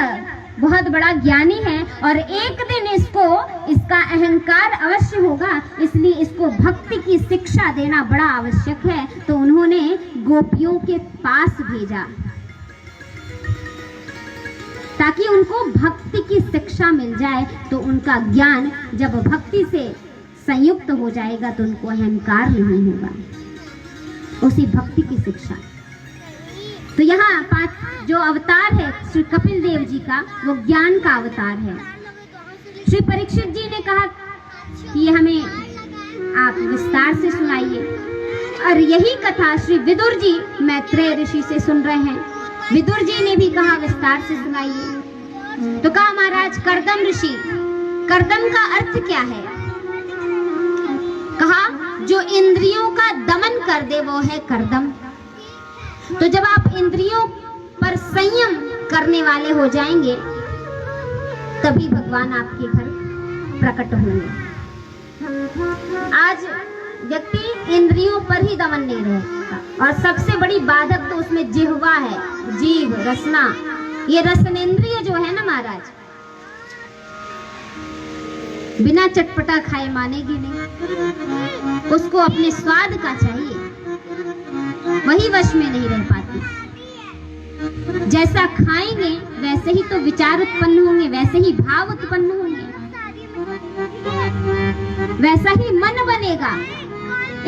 बहुत बड़ा ज्ञानी है और एक दिन इसका अहंकार अवश्य होगा, इसलिए इसको भक्ति की शिक्षा देना बड़ा आवश्यक है। तो उन्होंने गोपियों के पास भेजा ताकि उनको भक्ति की शिक्षा मिल जाए। तो उनका ज्ञान जब भक्ति से संयुक्त हो जाएगा तो उनको अहंकार नहीं होगा, उसी भक्ति की शिक्षा। तो यहाँ पांच जो अवतार है श्री कपिल देव जी का, वो ज्ञान का अवतार है। श्री परीक्षित जी ने कहा कि ये हमें आप विस्तार से सुनाइए, और यही कथा श्री विदुर जी मैत्रेय ऋषि से सुन रहे हैं। विदुर जी ने भी कहा विस्तार से सुनाइए। तो कहा, महाराज कर्दम ऋषि, कर्दम का अर्थ क्या है? कहा, जो इंद्रियों का दमन कर दे वो है कर्दम। तो जब आप इंद्रियों पर संयम करने वाले हो जाएंगे तभी भगवान आपके घर प्रकट होंगे। आज व्यक्ति इंद्रियों पर ही दमन नहीं रहता, और सबसे बड़ी बाधक तो उसमें जिह्वा है, जीभ, रसना। ये रसनेंद्रिय जो है ना महाराज, बिना चटपटा खाए मानेगी नहीं, उसको अपने स्वाद का चाहिए, वही वश में नहीं रह पाती। जैसा खाएंगे वैसे ही तो विचार उत्पन्न होंगे, वैसे ही भाव उत्पन्न होंगे, वैसा ही मन बनेगा।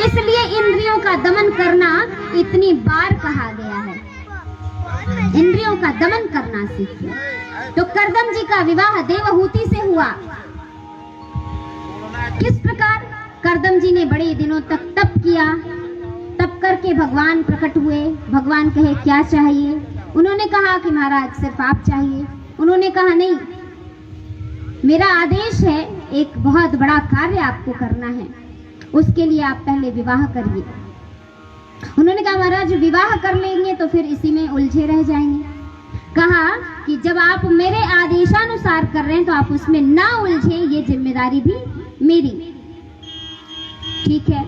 इसलिए इंद्रियों का दमन करना इतनी बार कहा गया है, इंद्रियों का दमन करना सीखिए। तो कर्दम जी का विवाह देवहूति से हुआ। किस प्रकार? कर्दम जी ने बड़े दिनों तक तप किया, तप करके भगवान प्रकट हुए। भगवान कहे क्या चाहिए? उन्होंने कहा कि महाराज सिर्फ आप चाहिए। उन्होंने कहा नहीं, मेरा आदेश है, एक बहुत बड़ा कार्य आपको करना है, उसके लिए आप पहले विवाह करिए। उन्होंने कहा महाराज विवाह कर लेंगे तो फिर इसी में उलझे रह जाएंगे। कहा कि जब आप मेरे आदेशानुसार कर रहे हैं तो आप उसमें ना उलझे, ये जिम्मेदारी भी मेरी। ठीक है।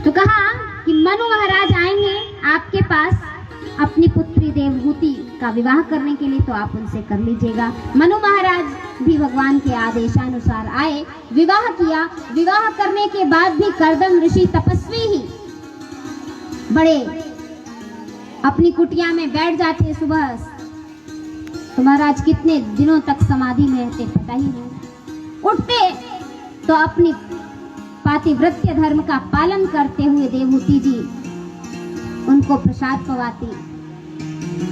तो कहा कि मनु महाराज आएंगे आपके पास अपनी पुत्री देवहूति का विवाह करने के लिए, तो आप उनसे कर लीजिएगा। मनु महाराज भी भगवान के आदेशानुसार आए, विवाह किया। विवाह करने के बाद भी कर्दम ऋषि तपस्वी ही बड़े अपनी कुटिया में बैठ जाते सुबह, तो महाराज कितने दिनों तक समाधि में रहते पता ही नहीं। उठते तो अपनी पातिव्रत्य धर्म का पालन करते हुए देवहूति जी उनको प्रसाद पवाती,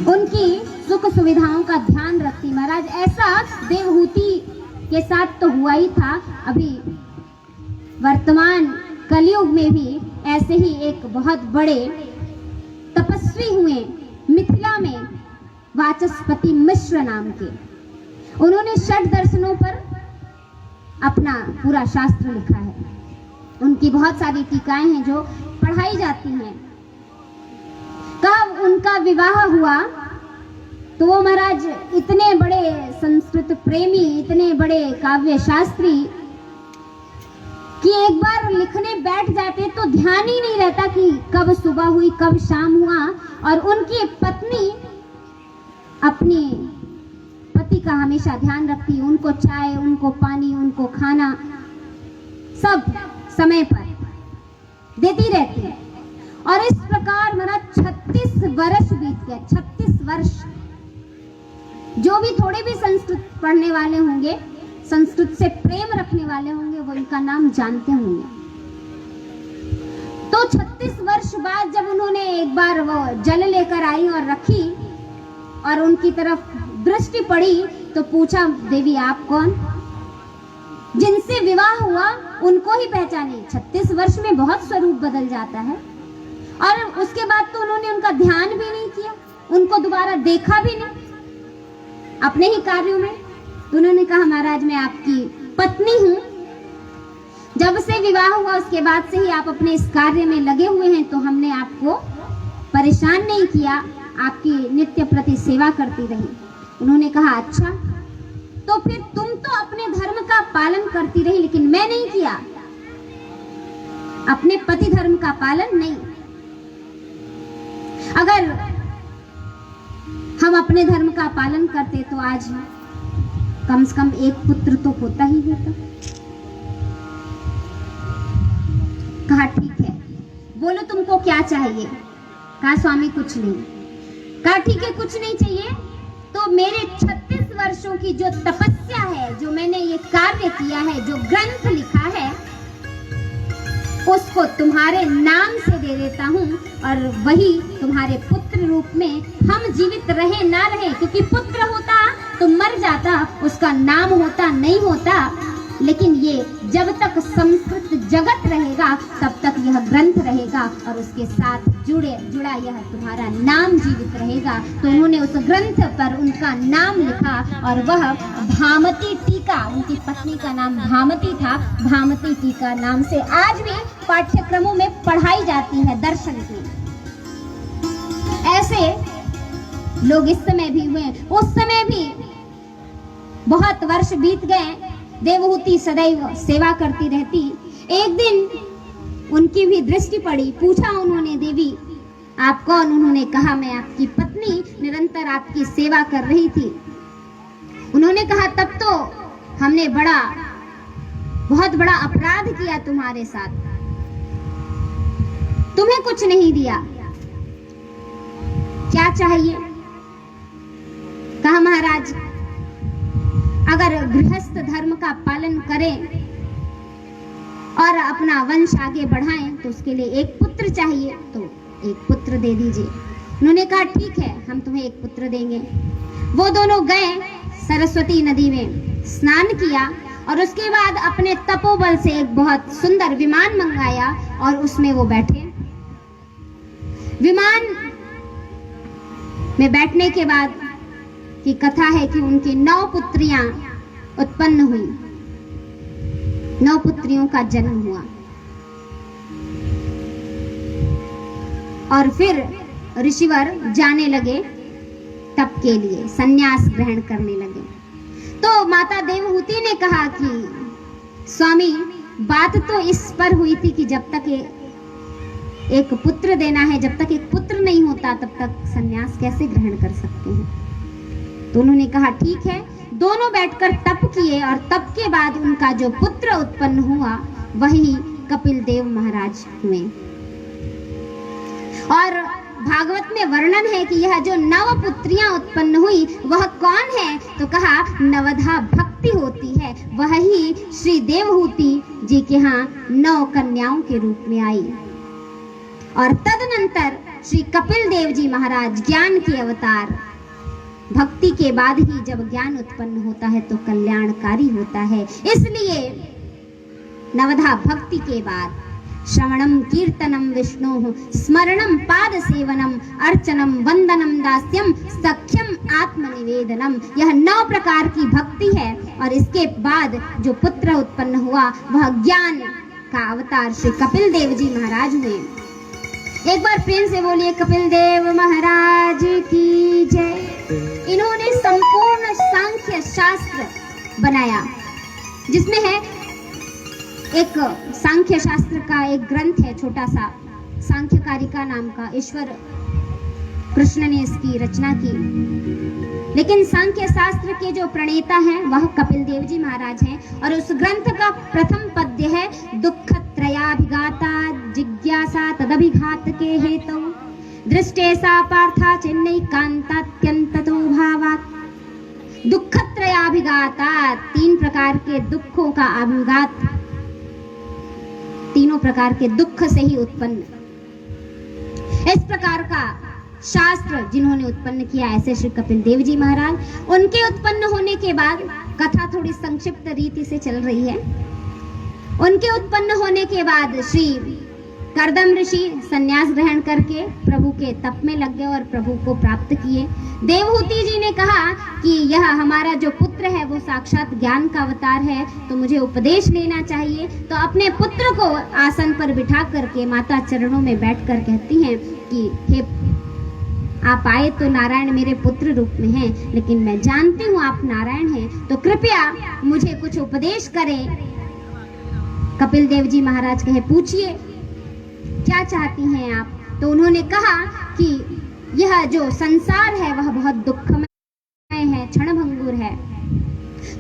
उनकी सुख सुविधाओं का ध्यान रखती। महाराज ऐसा देवहूति के साथ तो हुआ ही था, अभी वर्तमान कलयुग में भी ऐसे ही एक बहुत बड़े तपस्वी हुए मिथिला में, वाचस्पति मिश्र नाम के। उन्होंने षट दर्शनों पर अपना पूरा शास्त्र लिखा है। उनकी बहुत सारी टीकाएं हैं जो पढ़ाई जाती हैं। कब उनका विवाह हुआ तो वो महाराज इतने बड़े संस्कृत प्रेमी, इतने बड़े काव्य शास्त्री कि एक बार लिखने बैठ जाते तो ध्यान ही नहीं रहता कि कब सुबह हुई, कब शाम हुआ। और उनकी पत्नी अपने पति का हमेशा ध्यान रखती, उनको चाय, उनको पानी, उनको खाना सब समय पर देती रहती। और इस प्रकार महाराज 36 वर्ष बीत गए। 36 वर्ष। जो भी थोड़े भी संस्कृत पढ़ने वाले होंगे, संस्कृत से प्रेम रखने वाले होंगे, वो इनका नाम जानते होंगे। तो 36 वर्ष बाद जब उन्होंने एक बार वो जल लेकर आई और रखी और उनकी तरफ दृष्टि पड़ी तो पूछा, देवी आप कौन? जिनसे विवाह हुआ उनको ही पहचाने। 36 वर्ष में बहुत स्वरूप बदल जाता है। और उसके बाद तो उन्होंने उनका ध्यान भी नहीं किया, उनको दोबारा देखा भी नहीं अपने ही कार्यों में। तो उन्होंने कहा, महाराज मैं आपकी पत्नी हूँ, जब से विवाह हुआ उसके बाद से ही आप अपने इस कार्य में लगे हुए हैं, तो हमने आपको परेशान नहीं किया, आपकी नित्य प्रति सेवा करती रही। उन्होंने कहा, अच्छा तो फिर तुम तो अपने धर्म का पालन करती रही, लेकिन मैं नहीं किया, अपने पति धर्म का पालन नहीं। अगर हम अपने धर्म का पालन करते तो आज कम से कम एक पुत्र तो होता ही होता। कहा ठीक है, बोलो तुमको क्या चाहिए? कहा स्वामी कुछ नहीं। कहा ठीक है, कुछ नहीं चाहिए तो मेरे 36 वर्षों की जो तपस्या है, जो मैंने ये कार्य किया है, जो ग्रंथ लिखा है, उसको तुम्हारे नाम से दे देता हूँ और वही तुम्हारे पुत्र रूप में हम जीवित रहे ना रहे, क्योंकि पुत्र होता तो मर जाता, उसका नाम होता नहीं होता, लेकिन ये जब तक संस्कृत जगत रहेगा तब तक यह ग्रंथ रहेगा और उसके साथ जुड़ा यह तुम्हारा नाम जीवित रहेगा। तो उन्होंने उस ग्रंथ पर उनका नाम लिखा और वह भामती टीका, उनकी पत्नी का नाम भामती था, भामती टीका नाम से आज भी पाठ्यक्रमों में पढ़ाई जाती है दर्शन की। ऐसे लोग इस समय भी हुए, उस समय भी बहुत वर्ष बीत गए। देवहूति सदैव सेवा करती रहती। एक दिन उनकी भी दृष्टि पड़ी, पूछा उन्होंने, देवी आप कौन? उन्होंने कहा, मैं आपकी पत्नी, निरंतर आपकी सेवा कर रही थी। उन्होंने कहा, तब तो हमने बहुत बड़ा अपराध किया तुम्हारे साथ, तुम्हें कुछ नहीं दिया, क्या चाहिए? कहा, महाराज अगर गृहस्थ धर्म का पालन करें और अपना वंश आगे बढ़ाएं तो उसके लिए एक पुत्र चाहिए, तो एक पुत्र दे दीजिए। उन्होंने कहा ठीक है, हम तुम्हें एक पुत्र देंगे। वो दोनों गए, सरस्वती नदी में स्नान किया और उसके बाद अपने तपोबल से एक बहुत सुंदर विमान मंगाया और उसमें वो बैठे। विमान में बैठने के बाद की कथा है कि उनकी 9 पुत्रियां उत्पन्न हुई, 9 पुत्रियों का जन्म हुआ और फिर ऋषिवर जाने लगे तप के लिए, संन्यास ग्रहण करने लगे। तो माता देवहूति ने कहा कि स्वामी बात तो इस पर हुई थी कि जब तक ये एक पुत्र देना है, जब तक एक पुत्र नहीं होता तब तक संन्यास कैसे ग्रहण कर सकते हैं। तो उन्होंने कहा ठीक है। दोनों बैठकर तप किए और तप के बाद उनका जो पुत्र उत्पन्न हुआ वही कपिल देव महाराज हुए। और भागवत में वर्णन है कि यह जो 9 पुत्रियां उत्पन्न हुई वह कौन है, तो कहा नवधा भक्ति होती है, वह ही श्री देवहूति जी के यहाँ 9 कन्याओं के रूप में आई। और तदनंतर श्री कपिल देव जी महाराज ज्ञान के अवतार। भक्ति के बाद ही जब ज्ञान उत्पन्न होता है तो कल्याणकारी होता है, इसलिए नवधा भक्ति के बाद श्रवणम कीर्तनम विष्णु स्मरणम पाद सेवनम अर्चनम वंदनम दास्यम सख्यम आत्मनिवेदनम, यह 9 प्रकार की भक्ति है। और इसके बाद जो पुत्र उत्पन्न हुआ वह ज्ञान का अवतार श्री कपिल देव जी महाराज हुए। एक बार प्रेम से बोलिए कपिल देव महाराज की जय। इन्होंने संपूर्ण सांख्य शास्त्र बनाया, जिसमें है एक सांख्य शास्त्र का एक ग्रंथ है छोटा सा, सांख्यकारिका नाम का, ईश्वर कृष्ण ने इसकी रचना की। लेकिन सांख्य शास्त्र के जो प्रणेता हैं वह कपिल देव जी महाराज हैं। और उस ग्रंथ का प्रथम पद्य है दुःखत्रयाभिघाता जिज्ञासा तदभिघात के हेतु दृष्टे सा पार्था चेन्नैकान्तात्यन्ततो भावात्। दुःखत्रयाभिघाता, 3 प्रकार के दुखों का अभिघात, तीनों प्रकार के दुख से ही उत्पन्न, इस प्रकार का शास्त्र जिन्होंने उत्पन्न किया ऐसे श्री कपिल देव जी महाराज। उनके उत्पन्न होने के बाद कथा थोड़ी संक्षिप्त रीति से चल रही है। उनके उत्पन्न होने के बाद श्री कर्दम ऋषि संन्यास ग्रहण करके प्रभु के तप में लग गए और प्रभु को प्राप्त किए। देवहूति जी ने कहा कि यह हमारा जो पुत्र है वो साक्षात ज्ञान का अवतार है, तो मुझे उपदेश लेना चाहिए। तो अपने पुत्र को आसन पर बिठा करके माता चरणों में बैठकर कहती हैं कि हे, आप आए तो नारायण मेरे पुत्र रूप में हैं, लेकिन मैं जानती हूँ आप नारायण हैं, तो कृपया मुझे कुछ उपदेश करें। कपिल देव जी महाराज कहे पूछिए क्या चाहती हैं आप। तो उन्होंने कहा कि यह जो संसार है वह बहुत दुखमय है, क्षणभंगुर है,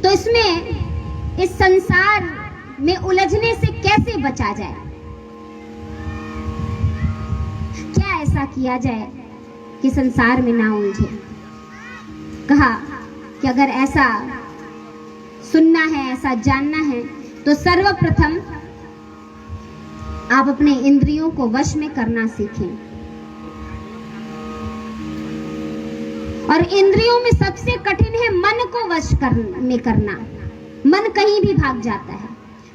तो इसमें इस संसार में उलझने से कैसे बचा जाए, क्या ऐसा किया जाए कि संसार में ना उलझे। कहा कि अगर ऐसा सुनना है, ऐसा जानना है, तो सर्वप्रथम आप अपने इंद्रियों को वश में करना सीखें। और इंद्रियों में सबसे कठिन है मन को वश में करना। मन कहीं भी भाग जाता है।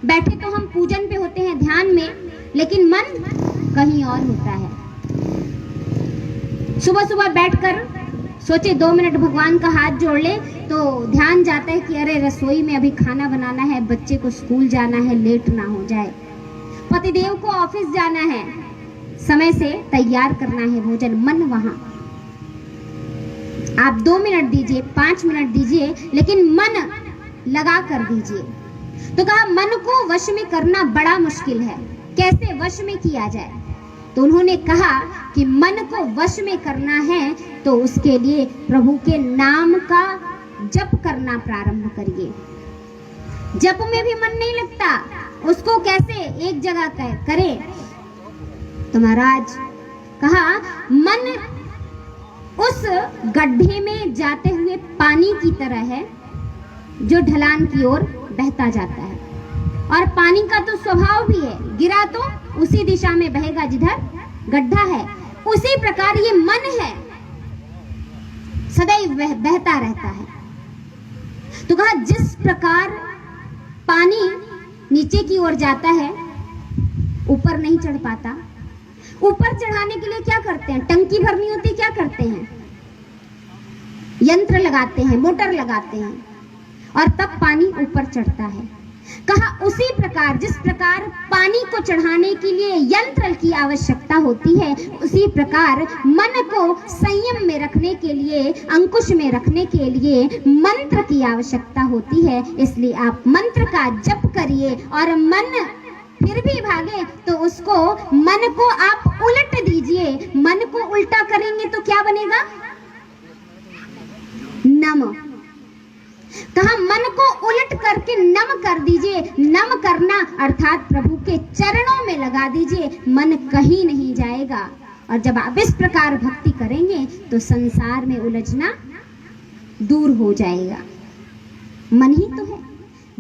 बैठे तो हम पूजन पे होते हैं ध्यान में, लेकिन मन कहीं और होता है। सुबह सुबह बैठकर सोचे 2 मिनट भगवान का हाथ जोड़ ले, तो ध्यान जाता है कि अरे रसोई में अभी खाना बनाना है, बच्चे को स्कूल जाना है, लेट ना हो जाए, पतिदेव को ऑफिस जाना है, समय से तैयार करना है भोजन। मन वहां। आप 2 मिनट दीजिए, 5 मिनट दीजिए, लेकिन मन लगा कर दीजिए। तो कहा मन को वश में करना बड़ा मुश्किल है, कैसे वश में किया जाए। तो उन्होंने कहा कि मन को वश में करना है तो उसके लिए प्रभु के नाम का जप करना प्रारंभ करिए। जप में भी मन नहीं लगता, उसको कैसे एक जगह करें। तो महाराज कहा मन उस गड्ढे में जाते हुए पानी की तरह है जो ढलान की ओर बहता जाता है, और पानी का तो स्वभाव भी है, गिरा तो उसी दिशा में बहेगा जिधर गड्ढा है। उसी प्रकार ये मन है, सदैव बहता रहता है। तो कहा जिस प्रकार पानी नीचे की ओर जाता है, ऊपर नहीं चढ़ पाता, ऊपर चढ़ाने के लिए क्या करते हैं, टंकी भरनी होती, क्या करते हैं, यंत्र लगाते हैं, मोटर लगाते हैं, और तब पानी ऊपर चढ़ता है। कहा उसी प्रकार जिस प्रकार पानी को चढ़ाने के लिए यंत्र की आवश्यकता होती है, उसी प्रकार मन को संयम में रखने के लिए, अंकुश में रखने के लिए मंत्र की आवश्यकता होती है। इसलिए आप मंत्र का जप करिए और मन फिर भी भागे तो उसको मन को आप उलट दीजिए। मन को उल्टा करेंगे तो क्या बनेगा? नम। कहा मन को उलट करके नम कर दीजिए। नम करना अर्थात प्रभु के चरणों में लगा दीजिए, मन कहीं नहीं जाएगा। और जब आप इस प्रकार भक्ति करेंगे तो संसार में उलझना दूर हो जाएगा। मन ही तो है,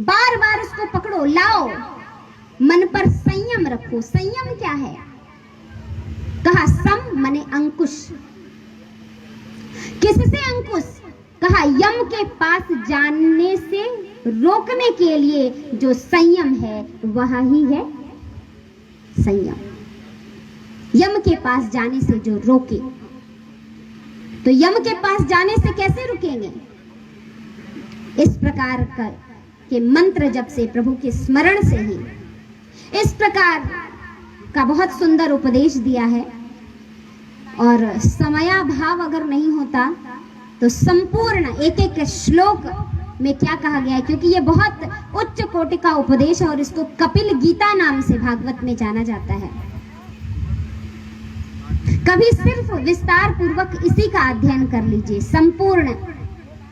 बार बार उसको पकड़ो, लाओ, मन पर संयम रखो। संयम क्या है? कहा सम माने अंकुश। किससे अंकुश? कहा यम के पास जाने से रोकने के लिए जो संयम है वह ही है संयम। यम के पास जाने से जो रोके, तो यम के पास जाने से कैसे रुकेंगे? इस प्रकार के मंत्र जप से, प्रभु के स्मरण से ही इस प्रकार का बहुत सुंदर उपदेश दिया है। और समयाभाव अगर नहीं होता तो संपूर्ण एक एक श्लोक में क्या कहा गया है, क्योंकि ये बहुत उच्च कोटि का उपदेश है और इसको कपिल गीता नाम से भागवत में जाना जाता है। कभी सिर्फ विस्तार पूर्वक इसी का अध्ययन कर लीजिए, संपूर्ण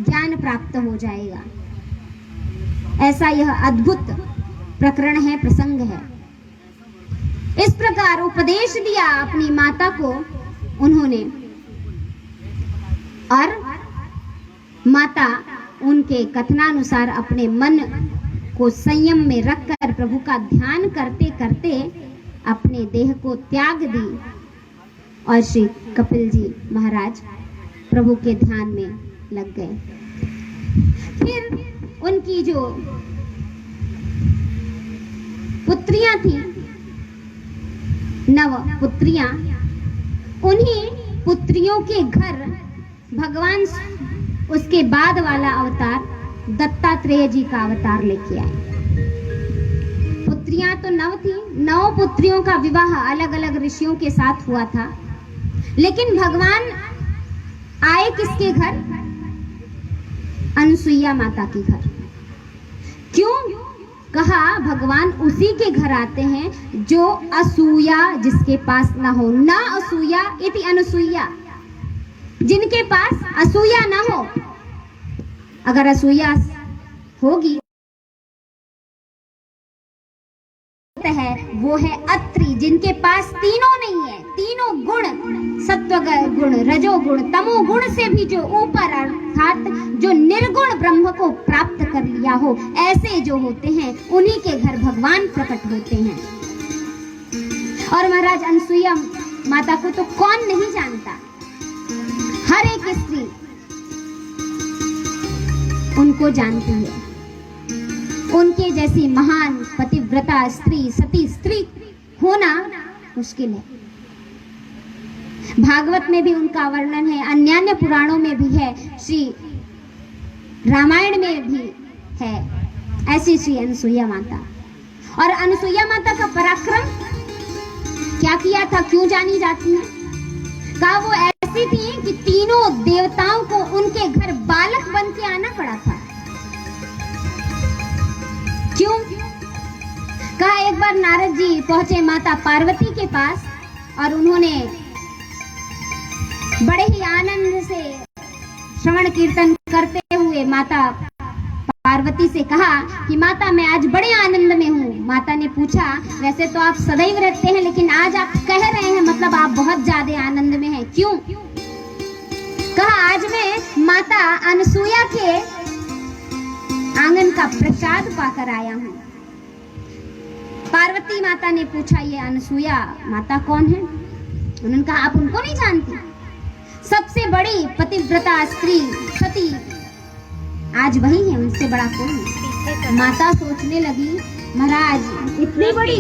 ज्ञान प्राप्त हो जाएगा। ऐसा यह अद्भुत प्रकरण है, प्रसंग है। इस प्रकार उपदेश दिया अपनी माता को उन्होंने, और माता उनके कथनानुसार अपने मन को संयम में रखकर प्रभु का ध्यान करते करते अपने देह को त्याग दी। और श्री कपिल जी महाराज प्रभु के ध्यान में लग गए। फिर उनकी जो पुत्रियां थी, 9 पुत्रियां, उन्हीं पुत्रियों के घर भगवान उसके बाद वाला अवतार दत्तात्रेय जी का अवतार लेके आए। पुत्रियां तो 9 थी, 9 पुत्रियों का विवाह अलग अलग ऋषियों के साथ हुआ था। लेकिन भगवान आए किसके घर? अनसुईया माता के घर। क्यों? कहा भगवान उसी के घर आते हैं जो असूया जिसके पास ना हो। ना असूया इति अनसुईया, जिनके पास असूया ना हो। अगर असूया होगी है वो है अत्रि, जिनके पास तीनों नहीं है, तीनों गुण, सत्व गुण, रजो गुण, तमो गुण से भी जो ऊपर, अर्थात जो निर्गुण ब्रह्म को प्राप्त कर लिया हो, ऐसे जो होते हैं उन्हीं के घर भगवान प्रकट होते हैं। और महाराज अनसुईया माता को तो कौन नहीं जानता, हर एक स्त्री उनको जानती है। उनके जैसी महान पतिव्रता स्त्री, सती स्त्री होना मुश्किल है। भागवत में भी उनका वर्णन है, अन्यान्य पुराणों में भी है, श्री रामायण में भी है ऐसी श्री अनसुईया माता। और अनसुईया माता का पराक्रम क्या किया था, क्यों जानी जाती है? कहा वो ऐसी थी कि तीनों देवताओं को उनके घर बालक बन के आना पड़ा था। क्यों? कहा एक बार नारद जी पहुंचे माता पार्वती के पास और उन्होंने बड़े ही आनंद से श्रवण कीर्तन करते हुए माता पार्वती से कहा कि माता मैं आज बड़े आनंद में हूँ। माता ने पूछा वैसे तो आप सदैव रहते हैं, लेकिन आज आप कह रहे हैं मतलब आप बहुत ज्यादा आनंद में हैं, क्यों? कहा आज मैं माता अनसुईया के आंगन का प्रसाद पाकर आया हूँ। पार्वती माता ने पूछा ये अनसुईया माता कौन है? उन्होंने कहा आप उनको नहीं जानती, सबसे बड़ी पतिव्रता स्त्री सती आज वही है, उनसे बड़ा कौन है? माता सोचने लगी महाराज इतनी बड़ी,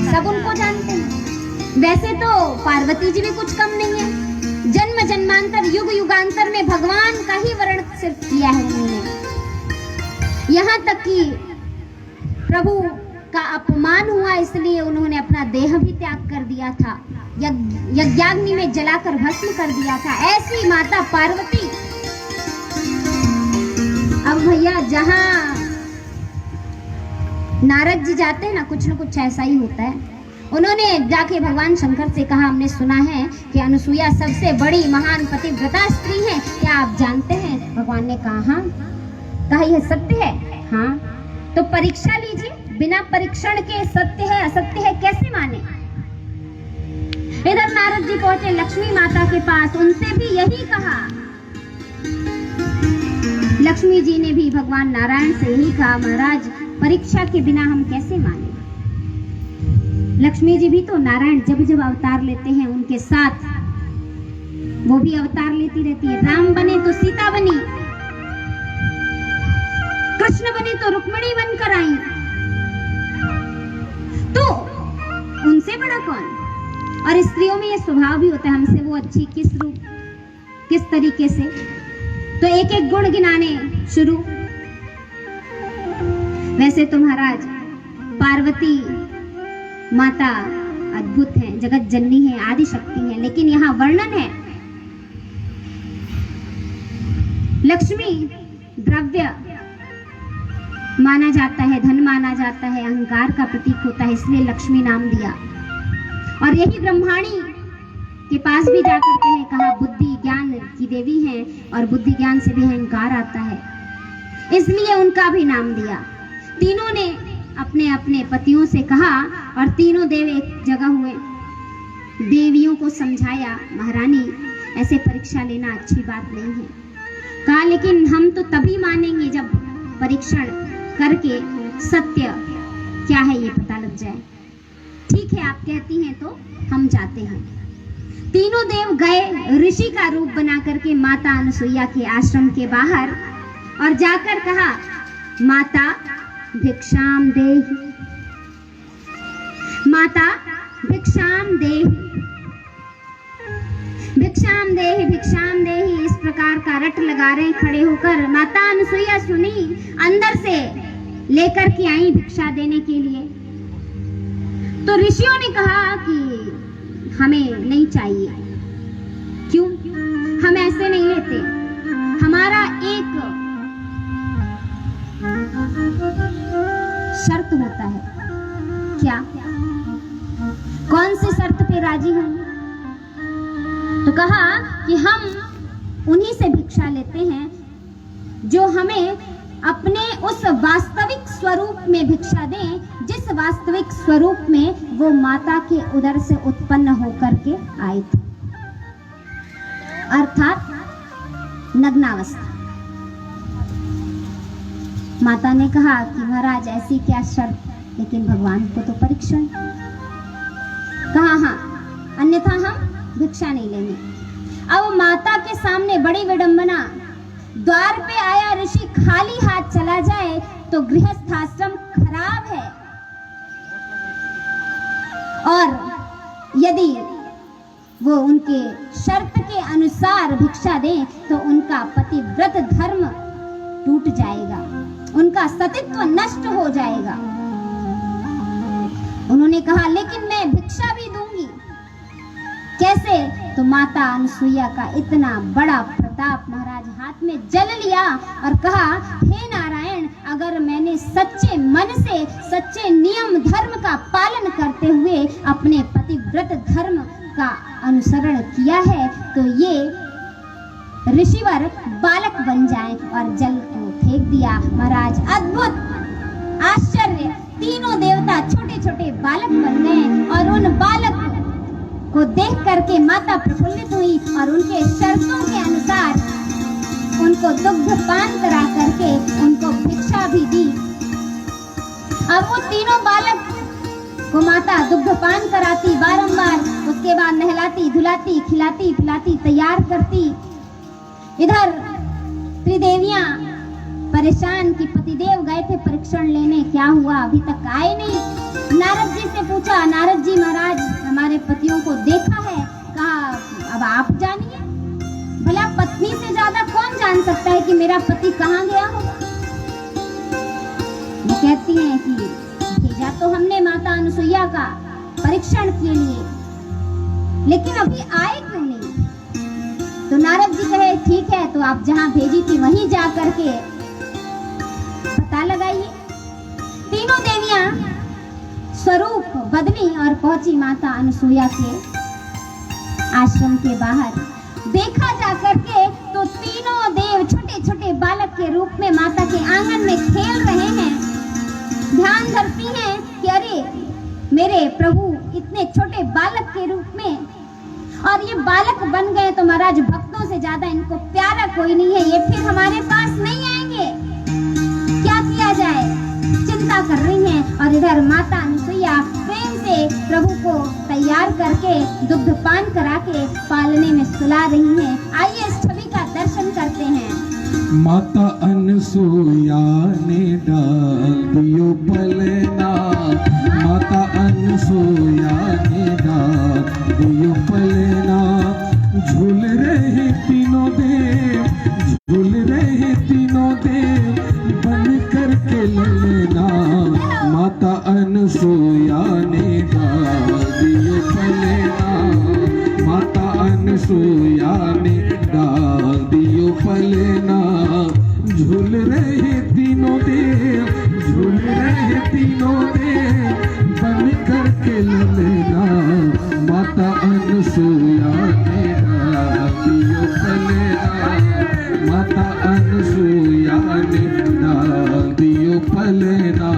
सब उनको जानते हैं। वैसे तो पार्वती जी भी कुछ कम नहीं है, जन्म जन्मांतर युग युगांतर में भगवान का ही वर्ण सिर्फ किया है उन्होंने। यहाँ तक कि प्रभु का अपमान हुआ इसलिए उन्होंने अपना देह भी त्याग कर दिया था, यज्ञाग्नि में जलाकर भस्म कर दिया था। ऐसी माता पार्वती अब भैया जहां नारद जी जाते हैं ना कुछ ऐसा ही होता है। उन्होंने जाके भगवान शंकर से कहा, हमने सुना है कि अनुसुईया सबसे बड़ी महान पतिव्रता स्त्री है, क्या आप जानते हैं? भगवान ने कहा हाँ। कहा यह सत्य है? हाँ। तो परीक्षा लीजिए, बिना परीक्षण के सत्य है असत्य है कैसे माने? इधर नारद जी पहुंचे लक्ष्मी माता के पास, उनसे भी यही कहा। लक्ष्मी जी ने भी भगवान नारायण से यही कहा, महाराज परीक्षा के बिना हम कैसे माने? लक्ष्मी जी भी तो नारायण जब जब अवतार लेते हैं उनके साथ वो भी अवतार लेती रहती है। राम बने तो सीता बनी, कृष्ण बने तो रुक्मिणी बनकर आई, तो उनसे बड़ा कौन? और स्त्रियों में ये स्वभाव भी होता है, हमसे वो अच्छी किस तरीके से, तो एक एक गुण गिनाने शुरू। वैसे तो महाराज पार्वती माता अद्भुत है, जगत जननी है, आदि शक्ति है, लेकिन यहाँ वर्णन है लक्ष्मी द्रव्य माना जाता है, धन माना जाता है, अहंकार का प्रतीक होता है, इसलिए लक्ष्मी नाम दिया। और यही ब्रह्माणी के पास भी जाकर के है कहा बुद्धि ज्ञान की देवी है और बुद्धि ज्ञान से भी अहंकार आता है, इसलिए उनका भी नाम दिया। तीनों ने अपने अपने पतियों से कहा और तीनों देव एक जगह हुए। देवियों को समझाया, महारानी ऐसे परीक्षा लेना अच्छी बात नहीं है। कहा लेकिन हम तो तभी मानेंगे जब परीक्षण करके सत्य क्या है ये पता लग जाए। ठीक है आप कहती हैं तो हम जाते हैं। तीनों देव गए ऋषि का रूप बना करके माता अनुसुईया के आश्रम के बाहर और जाकर कहा माता भिक्षाम देहि, माता भिक्षाम देहि, भिक्षाम देहि, भिक्षाम देहि, इस प्रकार का रट लगा रहे खड़े होकर। माता अनुसुईया सुनी, अंदर से लेकर के आई भिक्षा देने के लिए। तो ऋषियों ने कहा कि हमें नहीं चाहिए। क्यों? हम ऐसे नहीं लेते, हमारा एक शर्त होता है। क्या? कौन सी शर्त पे राजी हैं? तो कहा कि हम उन्हीं से भिक्षा लेते हैं जो हमें अपने उस वास्तविक स्वरूप में भिक्षा दें जिस वास्तविक स्वरूप में वो माता के उदर से उत्पन्न होकर के आई थी, अर्थात नग्नावस्था। माता ने कहा कि महाराज ऐसी क्या शर्त, लेकिन भगवान को तो परीक्षण। कहा हाँ, अन्यथा हम भिक्षा नहीं लेंगे। अब माता के सामने बड़ी विडंबना, द्वार पे आया ऋषि खाली हाथ चला जाए तो गृहस्थ आश्रम खराब है, और यदि वो उनके शर्त के अनुसार भिक्षा दें तो उनका पतिव्रत धर्म टूट जाएगा, उनका सतीत्व नष्ट हो जाएगा। उन्होंने कहा लेकिन मैं भिक्षा भी दूंगी। कैसे? तो माता अनुसुईया का इतना बड़ा प्रताप महाराज हाथ में जल लिया और कहा हे नारायण, अगर मैंने सच्चे मन से सच्चे नियम धर्म का पालन करते हुए अपने पतिव्रत धर्म का अनुसरण किया है तो ये ऋषिवर बालक बन जाए, और जल को फेंक दिया। महाराज अद्भुत आश्चर्य, तीनों देवता छोटे छोटे बालक बन गए और उन बालक को देख करके माता प्रफुल्लित हुई और उनके शर्तों के अनुसार उनको दुग्ध पान करा करके उनको भिक्षा भी दी। अब वो तीनों बालक को माता दुग्ध पान कराती बारंबार, उसके बाद नहलाती धुलाती खिलाती पिलाती तैयार करती। इधर त्रिदेवियां परेशान कि पतिदेव गए थे परीक्षण लेने, क्या हुआ अभी तक आए नहीं। नारद जी से पूछा, नारद जी महाराज हमारे पतियों को देखा है। कहा अब आप जानिए, भला पत्नी से ज्यादा कौन जान सकता है कि मेरा पति कहाँ गया होगा। वो कहती हैं कि भेजा तो हमने माता अनुसुईया का परीक्षण के लिए, लेकिन अभी आए क्यों नहीं। तो नारद जी कहे ठीक है, तो आप जहाँ भेजी थी वहीं जा करके पता लगाइए। तीनों देवियां स्वरूप बदली और पहुंची माता अनसुईया के आश्रम के बाहर। देखा जा करके तो तीनों देव छोटे छोटे बालक के रूप में माता के आंगन में खेल रहे हैं। ध्यान धरती हैं कि अरे मेरे प्रभु इतने छोटे बालक के रूप में, और ये बालक बन गए तो महाराज भक्तों से ज्यादा इनको प्यारा कोई नहीं है, ये फिर हमारे पास नहीं आएंगे, क्या किया जाए, चिंता कर रही हैं। और इधर माता अनसुईया प्रेम से प्रभु को तैयार करके दुग्ध पान करा के पालने में सुला रही हैं। आइए इस छवि का दर्शन करते हैं।
माता अनसुईया ने डाल दियो पलना, माता अनसुईया ने डाल दियो पलना। झूल रहे तीनों देव, झूल रहे तीनों देव, बन करके ललना। माता अनसुईया ने डाल दियो पलना, माता अनसुईया ने डाल दियो पलना। झूल रहे तीनों देव, झूल रहे तीनों देव, बन करके ललना। माता अनसुईया ने डाल दियो पलना, माता अनसुईया ने डाल दियो पलना।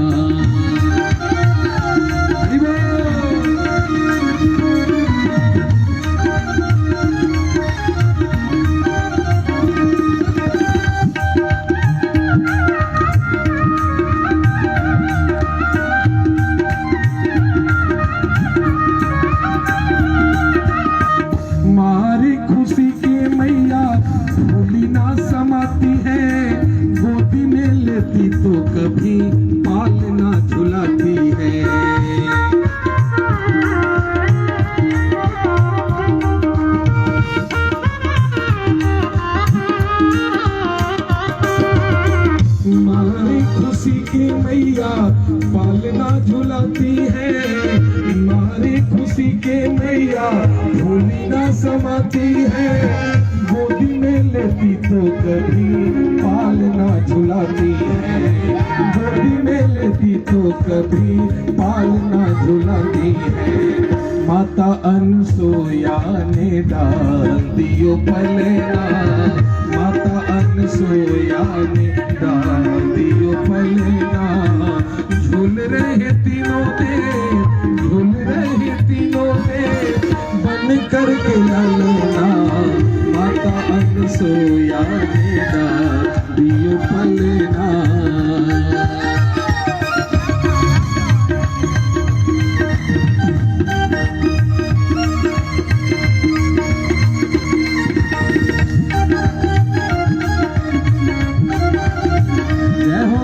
मारी खुशी के मैया भूली ना समाती है, गोदी में लेती तो कभी पालना झुलाती है। मारी खुशी के मैया पालना झुलाती है, मारी खुशी के मैया भूली ना समाती है। गोदी में लेती तो कभी पालना झुलाती है, गोदी में लेती तो कभी पालना झुलाती है। माता अनसुईया ने डाल दियो पलना, माता अनसुईया ने डाल दियो पलना। झूल रहे तीनों देव, झूल रहे तीनों देव, बन करके ललना। माता अनसुईया ने डाल दियो पलना। जय हो।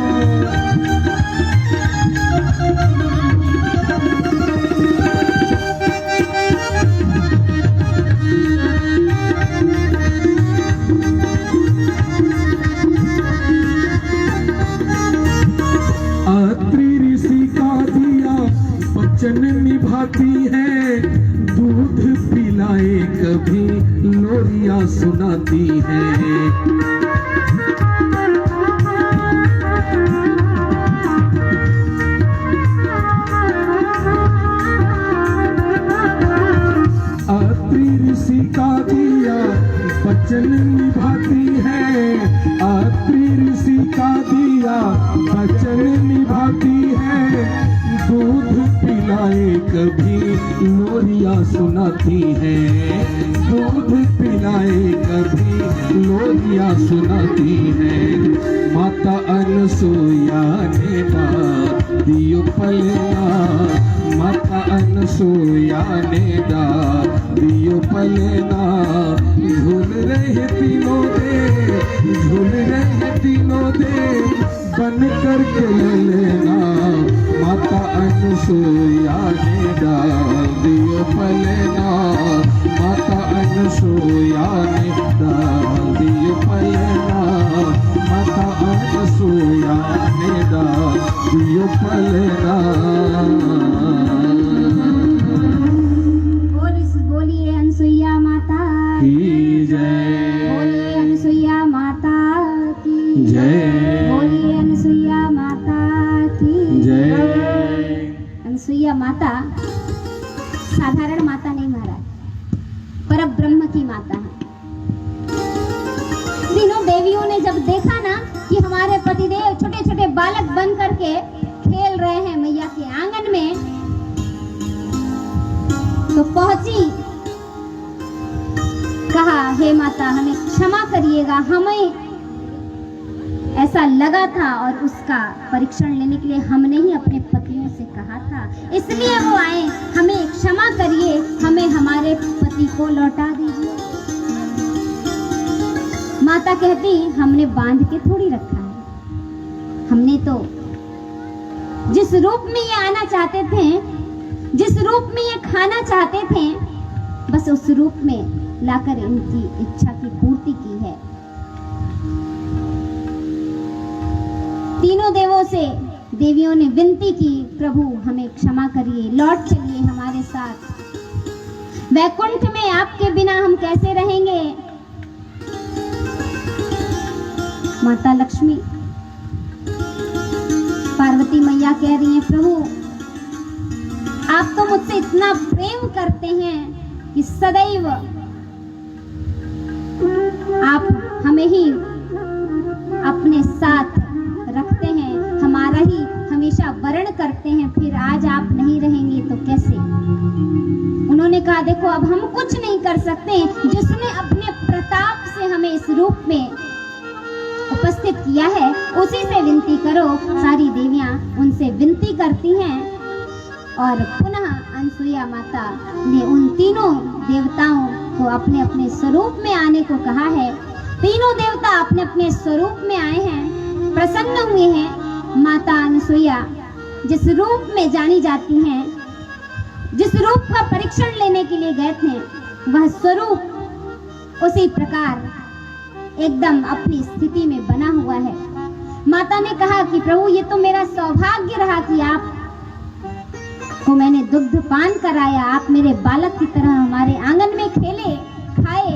अत्रि ऋषि का दिया वचन निभाती है, दूध पिलाए कभी लोरिया सुनाती है। अत्रि ऋषि का दिया वचन निभाती है, अत्रि ऋषि का दिया वचन निभाती है। दूध पिलाए कभी लोरिया सुनाती है, दूध पिलाए कभी लोरिया सुनाती है। माता अनसुईया ने डाल दियो पलना, माता अनसुईया ने डाल दियो पलना। झूल रहे तीनों देव, झूल रहे तीनों देव, बन करके ललना। माता अनसुईया ने डाल दियो पलना, माता अनसुईया ने डाल दियो पलना, माता अनसुईया ने डाल दियो पलना।
बोलिए अनसुईया माता
की जय,
बोलिए अनसुईया माता की
जय,
बोलिए अनसुईया माता की
जय।
साधारण माता नहीं महाराज, पर ब्रह्म की माता है। तीनों देवियों ने जब देखा ना कि हमारे पतिदेव छोटे छोटे बालक बन करके खेल रहे हैं मैया के आंगन में, तो पहुंची, कहा हे माता हमें क्षमा करिएगा, हमें ऐसा लगा था और उसका परीक्षण लेने के लिए हमने ही अपने पतियों से कहा था, इसलिए वो आए, हमें क्षमा करिए, हमें हमारे पति को लौटा दीजिए। माता कहती हमने बांध के थोड़ी रखा है, हमने तो जिस रूप में ये आना चाहते थे, जिस रूप में ये खाना चाहते थे, बस उस रूप में लाकर इनकी इच्छा की पूर्ति की है। तीनों देवों से देवियों ने विनती की, प्रभु हमें क्षमा करिए, लौट चलिए हमारे साथ, वैकुंठ में आपके बिना हम कैसे रहेंगे। माता लक्ष्मी पार्वती मैया कह रही हैं, प्रभु आप तो मुझसे इतना प्रेम करते हैं कि सदैव आप हमें ही अपने साथ रखते हैं, हमारा ही हमेशा वरण करते हैं, फिर आज आप नहीं रहेंगे तो कैसे। उन्होंने कहा देखो अब हम कुछ नहीं कर सकते, जिसने अपने प्रताप से हमें इस रूप में उपस्थित किया है उसी से विनती करो। सारी देवियां उनसे विनती करती हैं और पुनः अनसुईया माता ने उन तीनों देवताओं को अपने अपने स्वरूप में आने को कहा है। तीनों देवता अपने अपने स्वरूप में आए हैं, प्रसन्न हुए हैं। माता अनसुईया जिस रूप में जानी जाती हैं, जिस रूप का परीक्षण लेने के लिए गए थे, वह स्वरूप उसी प्रकार एकदम अपनी स्थिति में बना हुआ है। माता ने कहा कि प्रभु ये तो मेरा सौभाग्य रहा कि आप को मैंने दुग्ध पान कराया, आप मेरे बालक की तरह हमारे आंगन में खेले खाए,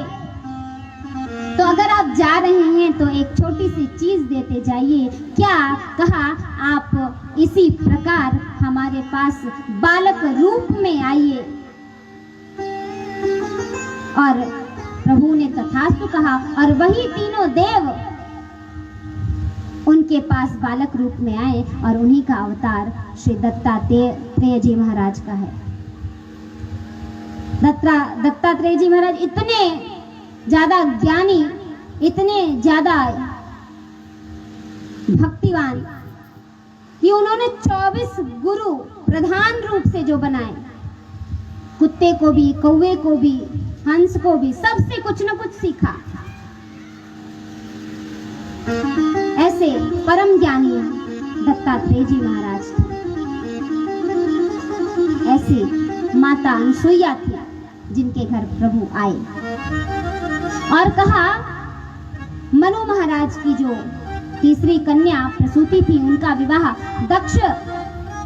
तो अगर आप जा रहे हैं तो एक छोटी सी चीज देते जाइए। क्या कहा, आप इसी प्रकार हमारे पास बालक रूप में आइए। और प्रभु ने तथास्तु कहा और वही तीनों देव उनके पास बालक रूप में आए और उन्हीं का अवतार श्री दत्तात्रेय जी महाराज का है। दत्तात्रेय जी महाराज इतने ज्यादा ज्ञानी, इतने ज्यादा भक्तिवान कि उन्होंने 24 गुरु प्रधान रूप से जो बनाए, कुत्ते को भी, कौवे को भी, हंस को भी, सबसे कुछ न कुछ सीखा। ऐसे परम ज्ञानी दत्तात्रेय जी महाराज थे। ऐसी माता अनसुईया थी जिनके घर प्रभु आए और कहा मनु महाराज की जो तीसरी कन्या प्रसूति थी, उनका विवाह दक्ष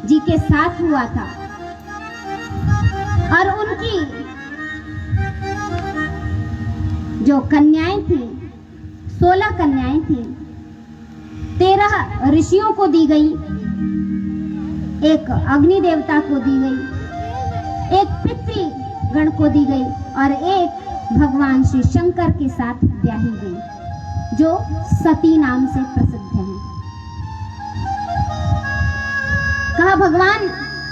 जी के साथ हुआ था और उनकी जो कन्याएं थी, 16 कन्याएं थी, 13 ऋषियों को दी गई, एक अग्नि देवता को दी गई, एक पितृ गण को दी गई और एक भगवान श्री शंकर के साथ ब्याही गई, जो सती नाम से प्रसिद्ध है। कहा भगवान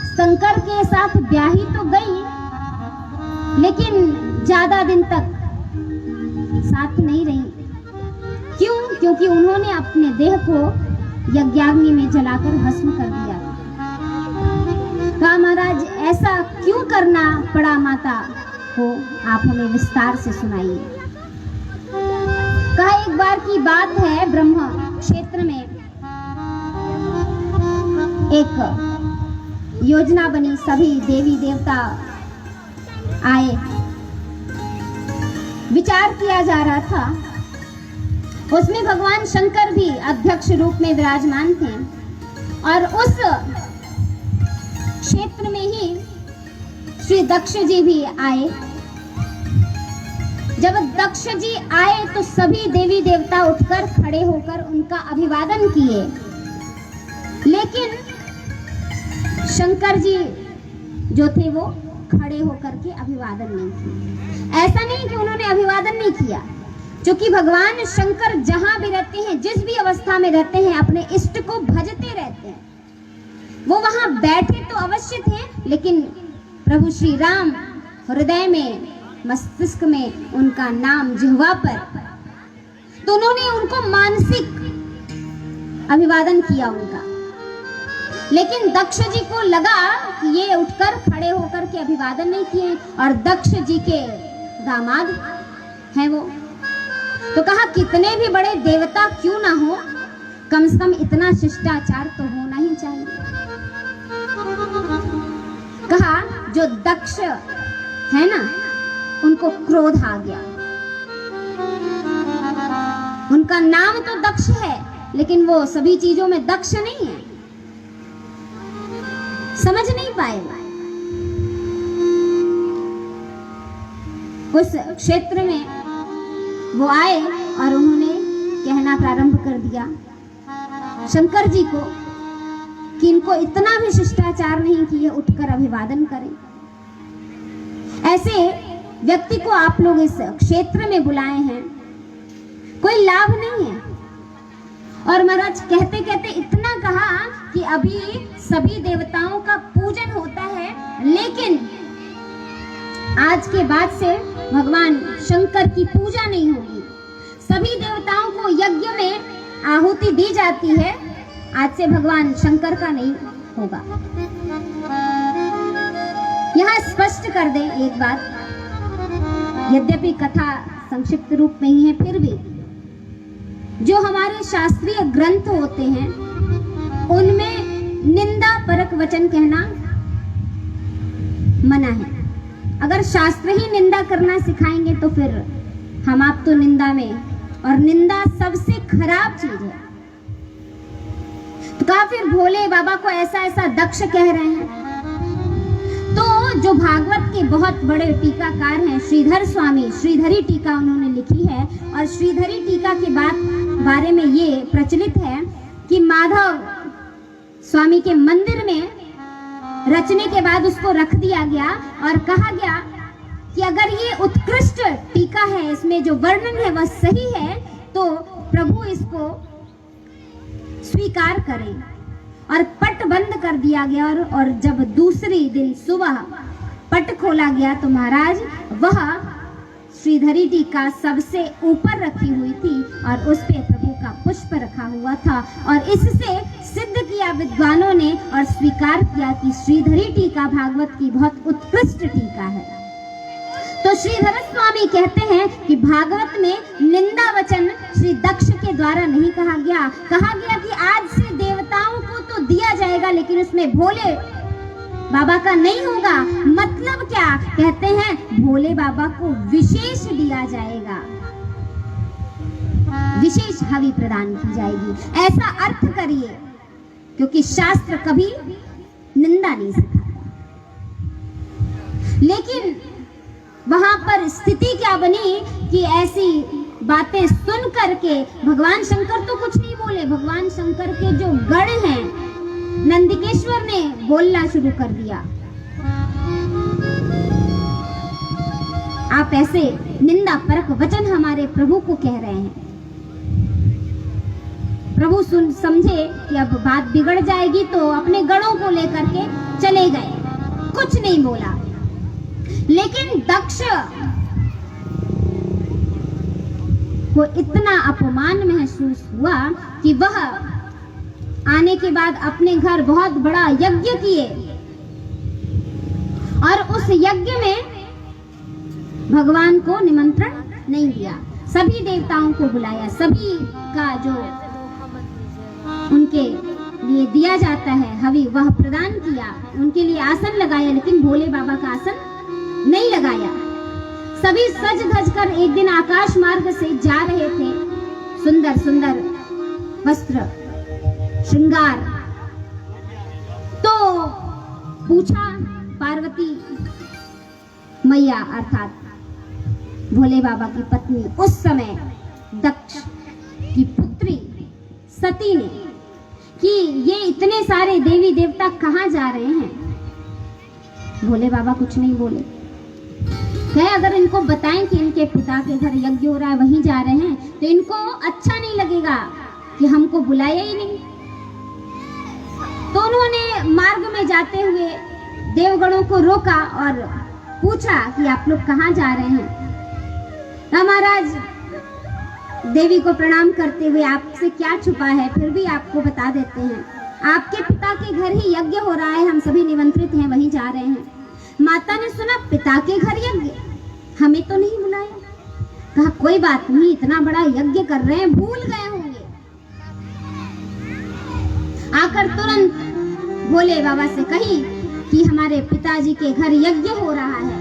शंकर के साथ ब्याही तो गई, लेकिन ज्यादा दिन तक साथ नहीं रही। क्यों? क्योंकि उन्होंने अपने देह को यज्ञाग्नि में जलाकर भस्म कर दिया। कहा महाराज ऐसा क्यों करना पड़ा माता को, आप हमें विस्तार से सुनाइए। कहा एक बार की बात है, ब्रह्म क्षेत्र में एक योजना बनी, सभी देवी देवता आए, विचार किया जा रहा था। उसमें भगवान शंकर भी अध्यक्ष रूप में विराजमान थे और उस क्षेत्र में ही श्री दक्ष जी भी आए। जब दक्ष जी आए तो सभी देवी देवता उठकर खड़े होकर उनका अभिवादन किए, लेकिन शंकर जी जो थे वो खड़े होकर के अभिवादन नहीं किया। ऐसा नहीं कि उन्होंने अभिवादन नहीं किया, क्योंकि भगवान शंकर जहां भी रहते हैं, जिस भी अवस्था में रहते हैं, अपने इष्ट को भजते रहते हैं। वो वहां बैठे तो अवश्य थे, लेकिन प्रभु श्री राम हृदय में, मस्तिष्क में उनका नाम जिह्वा पर, तो उन्होंने उनको मानसिक अभिवादन किया उनका। लेकिन दक्ष जी को लगा कि ये उठकर खड़े होकर के अभिवादन नहीं किए, और दक्ष जी के दामाद हैं वो, तो कहा कितने भी बड़े देवता क्यों ना हो, कम से कम इतना शिष्टाचार तो होना ही चाहिए। कहा जो दक्ष है ना, उनको क्रोध आ गया। उनका नाम तो दक्ष है, लेकिन वो सभी चीजों में दक्ष नहीं है, समझ नहीं पाए। उस क्षेत्र में वो आए और उन्होंने कहना प्रारंभ कर दिया शंकर जी को कि इनको इतना भी शिष्टाचार नहीं कि ये उठकर अभिवादन करें। ऐसे व्यक्ति को आप लोग इस क्षेत्र में बुलाए हैं, कोई लाभ नहीं है। और महाराज कहते कहते इतना कहा कि अभी सभी देवताओं का पूजन होता है, लेकिन आज के बाद से भगवान शंकर की पूजा नहीं होगी। सभी देवताओं को यज्ञ में आहुति दी जाती है, आज से भगवान शंकर का नहीं होगा। यहाँ स्पष्ट कर दें एक बात, यद्यपि कथा संक्षिप्त रूप में ही है, फिर भी जो हमारे शास्त्रीय ग्रंथ होते हैं उनमें निंदा परक वचन कहना मना है। अगर शास्त्र ही निंदा करना सिखाएंगे तो फिर हम आप तो निंदा में, और निंदा सबसे खराब चीज है। तो कहा फिर भोले बाबा को ऐसा ऐसा दक्ष कह रहे हैं। तो जो भागवत के बहुत बड़े टीकाकार हैं श्रीधर स्वामी, श्रीधरी टीका उन्होंने लिखी है, और श्रीधरी टीका के बारे में ये प्रचलित है कि माधव स्वामी के मंदिर में रचने के बाद उसको रख दिया गया और कहा गया कि अगर ये उत्कृष्ट टीका है, इसमें जो वर्णन है वह सही है, तो प्रभु इसको स्वीकार करें। और पट बंद कर दिया गया, और जब दूसरी दिन सुबह पट खोला गया तो महाराज वह श्रीधरी टीका सबसे ऊपर रखी हुई थी और उस पे प्रभु का पुष्प रखा हुआ था। और इससे सिद्ध किया विद्वानों ने और स्वीकार किया कि श्रीधरी टीका भागवत की बहुत उत्कृष्ट टीका है। तो श्रीधर स्वामी कहते हैं कि भागवत में निंदा वचन श्री दक्ष के द्वारा नहीं कहा गया कि आज से देवताओं को तो दिया जाएगा, लेकिन उसमें भोले बाबा का नहीं होगा। मतलब क्या कहते हैं, भोले बाबा को विशेष दिया जाएगा, विशेष हवि प्रदान की जाएगी, ऐसा अर्थ करिए, क्योंकि शास्त्र कभी निंदा नहीं सिखाता। लेकिन वहां पर स्थिति क्या बनी कि ऐसी बातें सुन करके भगवान शंकर तो कुछ नहीं बोले, भगवान शंकर के जो गण हैं नंदिकेश्वर ने बोलना शुरू कर दिया। आप ऐसे निंदा परक वचन हमारे प्रभु को कह रहे हैं। प्रभु समझे कि अब बात बिगड़ जाएगी, तो अपने गणों को लेकर के चले गए, कुछ नहीं बोला। लेकिन दक्ष को इतना अपमान महसूस हुआ कि वह आने के बाद अपने घर बहुत बड़ा यज्ञ किए, और उस यज्ञ में भगवान को निमंत्रण नहीं दिया। सभी देवताओं को बुलाया, सभी का जो उनके लिए दिया जाता है हवि वह प्रदान किया, उनके लिए आसन लगाया, लेकिन भोले बाबा का आसन नहीं लगाया। सभी सज धज कर एक दिन आकाश मार्ग से जा रहे थे, सुंदर सुंदर वस्त्र श्रृंगार। तो पूछा पार्वती मैया अर्थात भोले बाबा की पत्नी, उस समय दक्ष की पुत्री सती ने, कि ये इतने सारे देवी देवता कहाँ जा रहे हैं। भोले बाबा कुछ नहीं बोले। कहे अगर इनको बताएं कि इनके पिता के घर यज्ञ हो रहा है, वहीं जा रहे हैं, तो इनको अच्छा नहीं लगेगा कि हमको बुलाया ही नहीं। तो उन्होंने मार्ग में जाते हुए देवगणों को रोका और पूछा कि आप लोग कहाँ जा रहे हैं। तो महाराज देवी को प्रणाम करते हुए, आपसे क्या छुपा है, फिर भी आपको बता देते हैं, आपके पिता के घर ही यज्ञ हो रहा है, हम सभी निमंत्रित हैं, वहीं जा रहे हैं। माता ने सुना पिता के घर यज्ञ, हमें तो नहीं बुलाया। कहा कोई बात नहीं, इतना बड़ा यज्ञ कर रहे हैं, भूल गए होंगे। आकर तुरंत भोले बाबा से कही कि हमारे पिताजी के घर यज्ञ हो रहा है,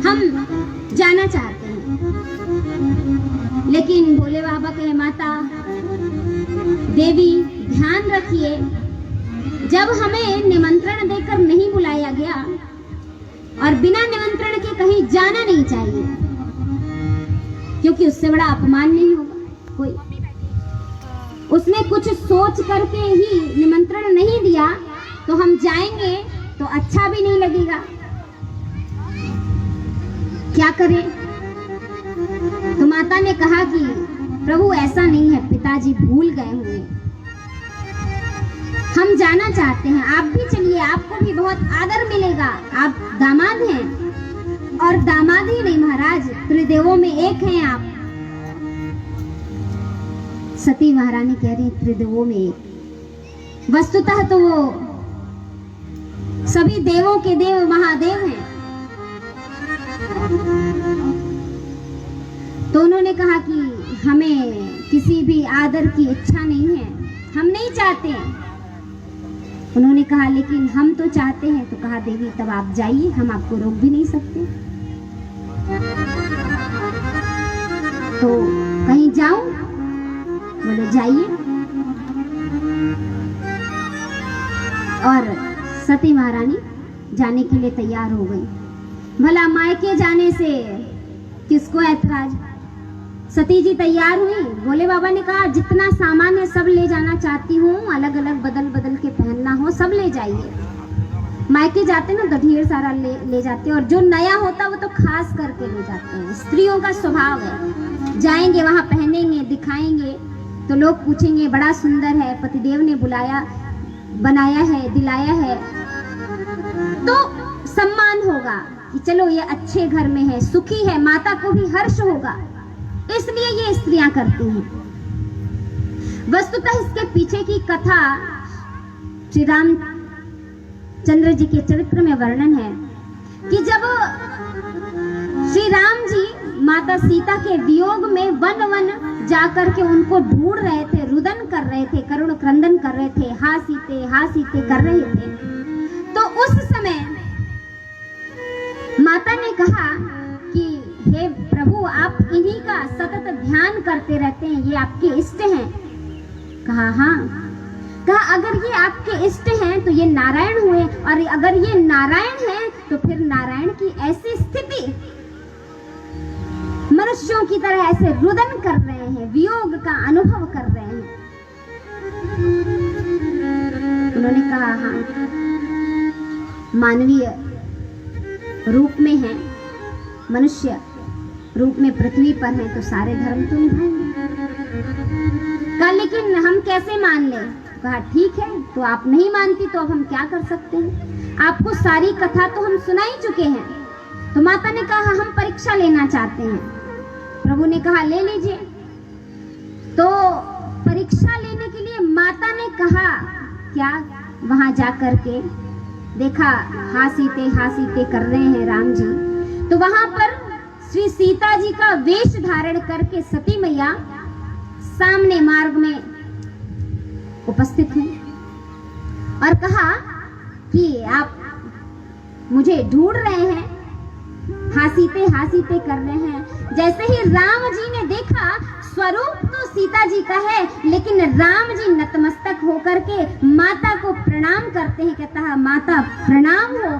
हम जाना चाहते हैं। लेकिन भोले बाबा कहे माता देवी ध्यान रखिए, जब हमें निमंत्रण देकर नहीं बुलाया गया और बिना निमंत्रण के कहीं जाना नहीं चाहिए, क्योंकि उससे बड़ा अपमान नहीं होगा कोई। उसने कुछ सोच करके ही निमंत्रण नहीं दिया, तो हम जाएंगे तो अच्छा भी नहीं लगेगा। क्या करें? तो माता ने कहा कि प्रभु ऐसा नहीं है, पिताजी भूल गए होंगे, हम जाना चाहते हैं, आप भी चलिए, आपको भी बहुत आदर मिलेगा, आप दामाद हैं। और दामाद ही नहीं महाराज, त्रिदेवों में एक हैं आप। सती महारानी कह रही त्रिदेवों में एक, वस्तुतः तो वो सभी देवों के देव महादेव हैं। तो उन्होंने कहा कि हमें किसी भी आदर की इच्छा नहीं है, हम नहीं चाहते। उन्होंने कहा लेकिन हम तो चाहते हैं। तो कहा देवी तब आप जाइए, हम आपको रोक भी नहीं सकते। तो कहीं जाऊं? बोले जाइए। और सती महारानी जाने के लिए तैयार हो गई। भला मायके जाने से किसको ऐतराज। सती जी तैयार हुई। भोले बाबा ने कहा जितना सामान है सब ले जाना चाहती हूँ, अलग अलग बदल बदल के पहनना हो सब ले जाइए। मायके जाते ना तो ढेर सारा ले जाते, और जो नया होता वो तो खास करके ले जाते हैं। स्त्रियों का स्वभाव है, जाएंगे वहां पहनेंगे दिखाएंगे तो लोग पूछेंगे बड़ा सुंदर है, पतिदेव ने बुलाया बनाया है दिलाया है, तो सम्मान होगा कि चलो ये अच्छे घर में है, सुखी है, माता को भी हर्ष होगा, इसलिए ये स्त्रियां करती हैं। वस्तुतः इसके पीछे की कथा श्री रामचंद्र जी के चरित्र में वर्णन है कि जब श्री राम जी माता सीता के वियोग में वन वन जाकर के उनको ढूंढ रहे थे, रुदन कर रहे थे, करुण क्रंदन कर रहे थे, हा सीते कर रहे थे, तो उस समय माता ने कहा कि हे प्रभु आप इन्हीं का सतत ध्यान करते रहते हैं, ये आपके इष्ट हैं। कहा हाँ। कहा अगर ये आपके इष्ट हैं तो ये नारायण हुए, और अगर ये नारायण हैं तो फिर नारायण की ऐसी स्थिति, मनुष्यों की तरह ऐसे रुदन कर रहे हैं, वियोग का अनुभव कर रहे हैं। उन्होंने कहा हाँ, मानवीय रूप में है, मनुष्य रूप में पृथ्वी पर है, तो सारे धर्म तो निभाएंगे। कहा लेकिन हम कैसे मान ले? कहा ठीक है, तो आप नहीं मानती तो अब हम क्या कर सकते हैं, आपको सारी कथा तो हम सुना ही चुके हैं। तो माता ने कहा हम परीक्षा लेना चाहते हैं। प्रभु ने कहा ले लीजिए। तो परीक्षा लेने के लिए माता ने कहा क्या, वहां जाकर के देखा हा सीते कर रहे हैं राम जी, तो वहां पर श्री सीता जी का वेश धारण करके सती मैया सामने मार्ग में उपस्थित हुई और कहा कि आप मुझे ढूंढ रहे हैं, हासीते कर रहे हैं। जैसे ही राम जी ने देखा, स्वरूप तो सीता जी का है, लेकिन राम जी नतमस्तक होकर के माता को प्रणाम करते हैं, कहता है माता प्रणाम हो।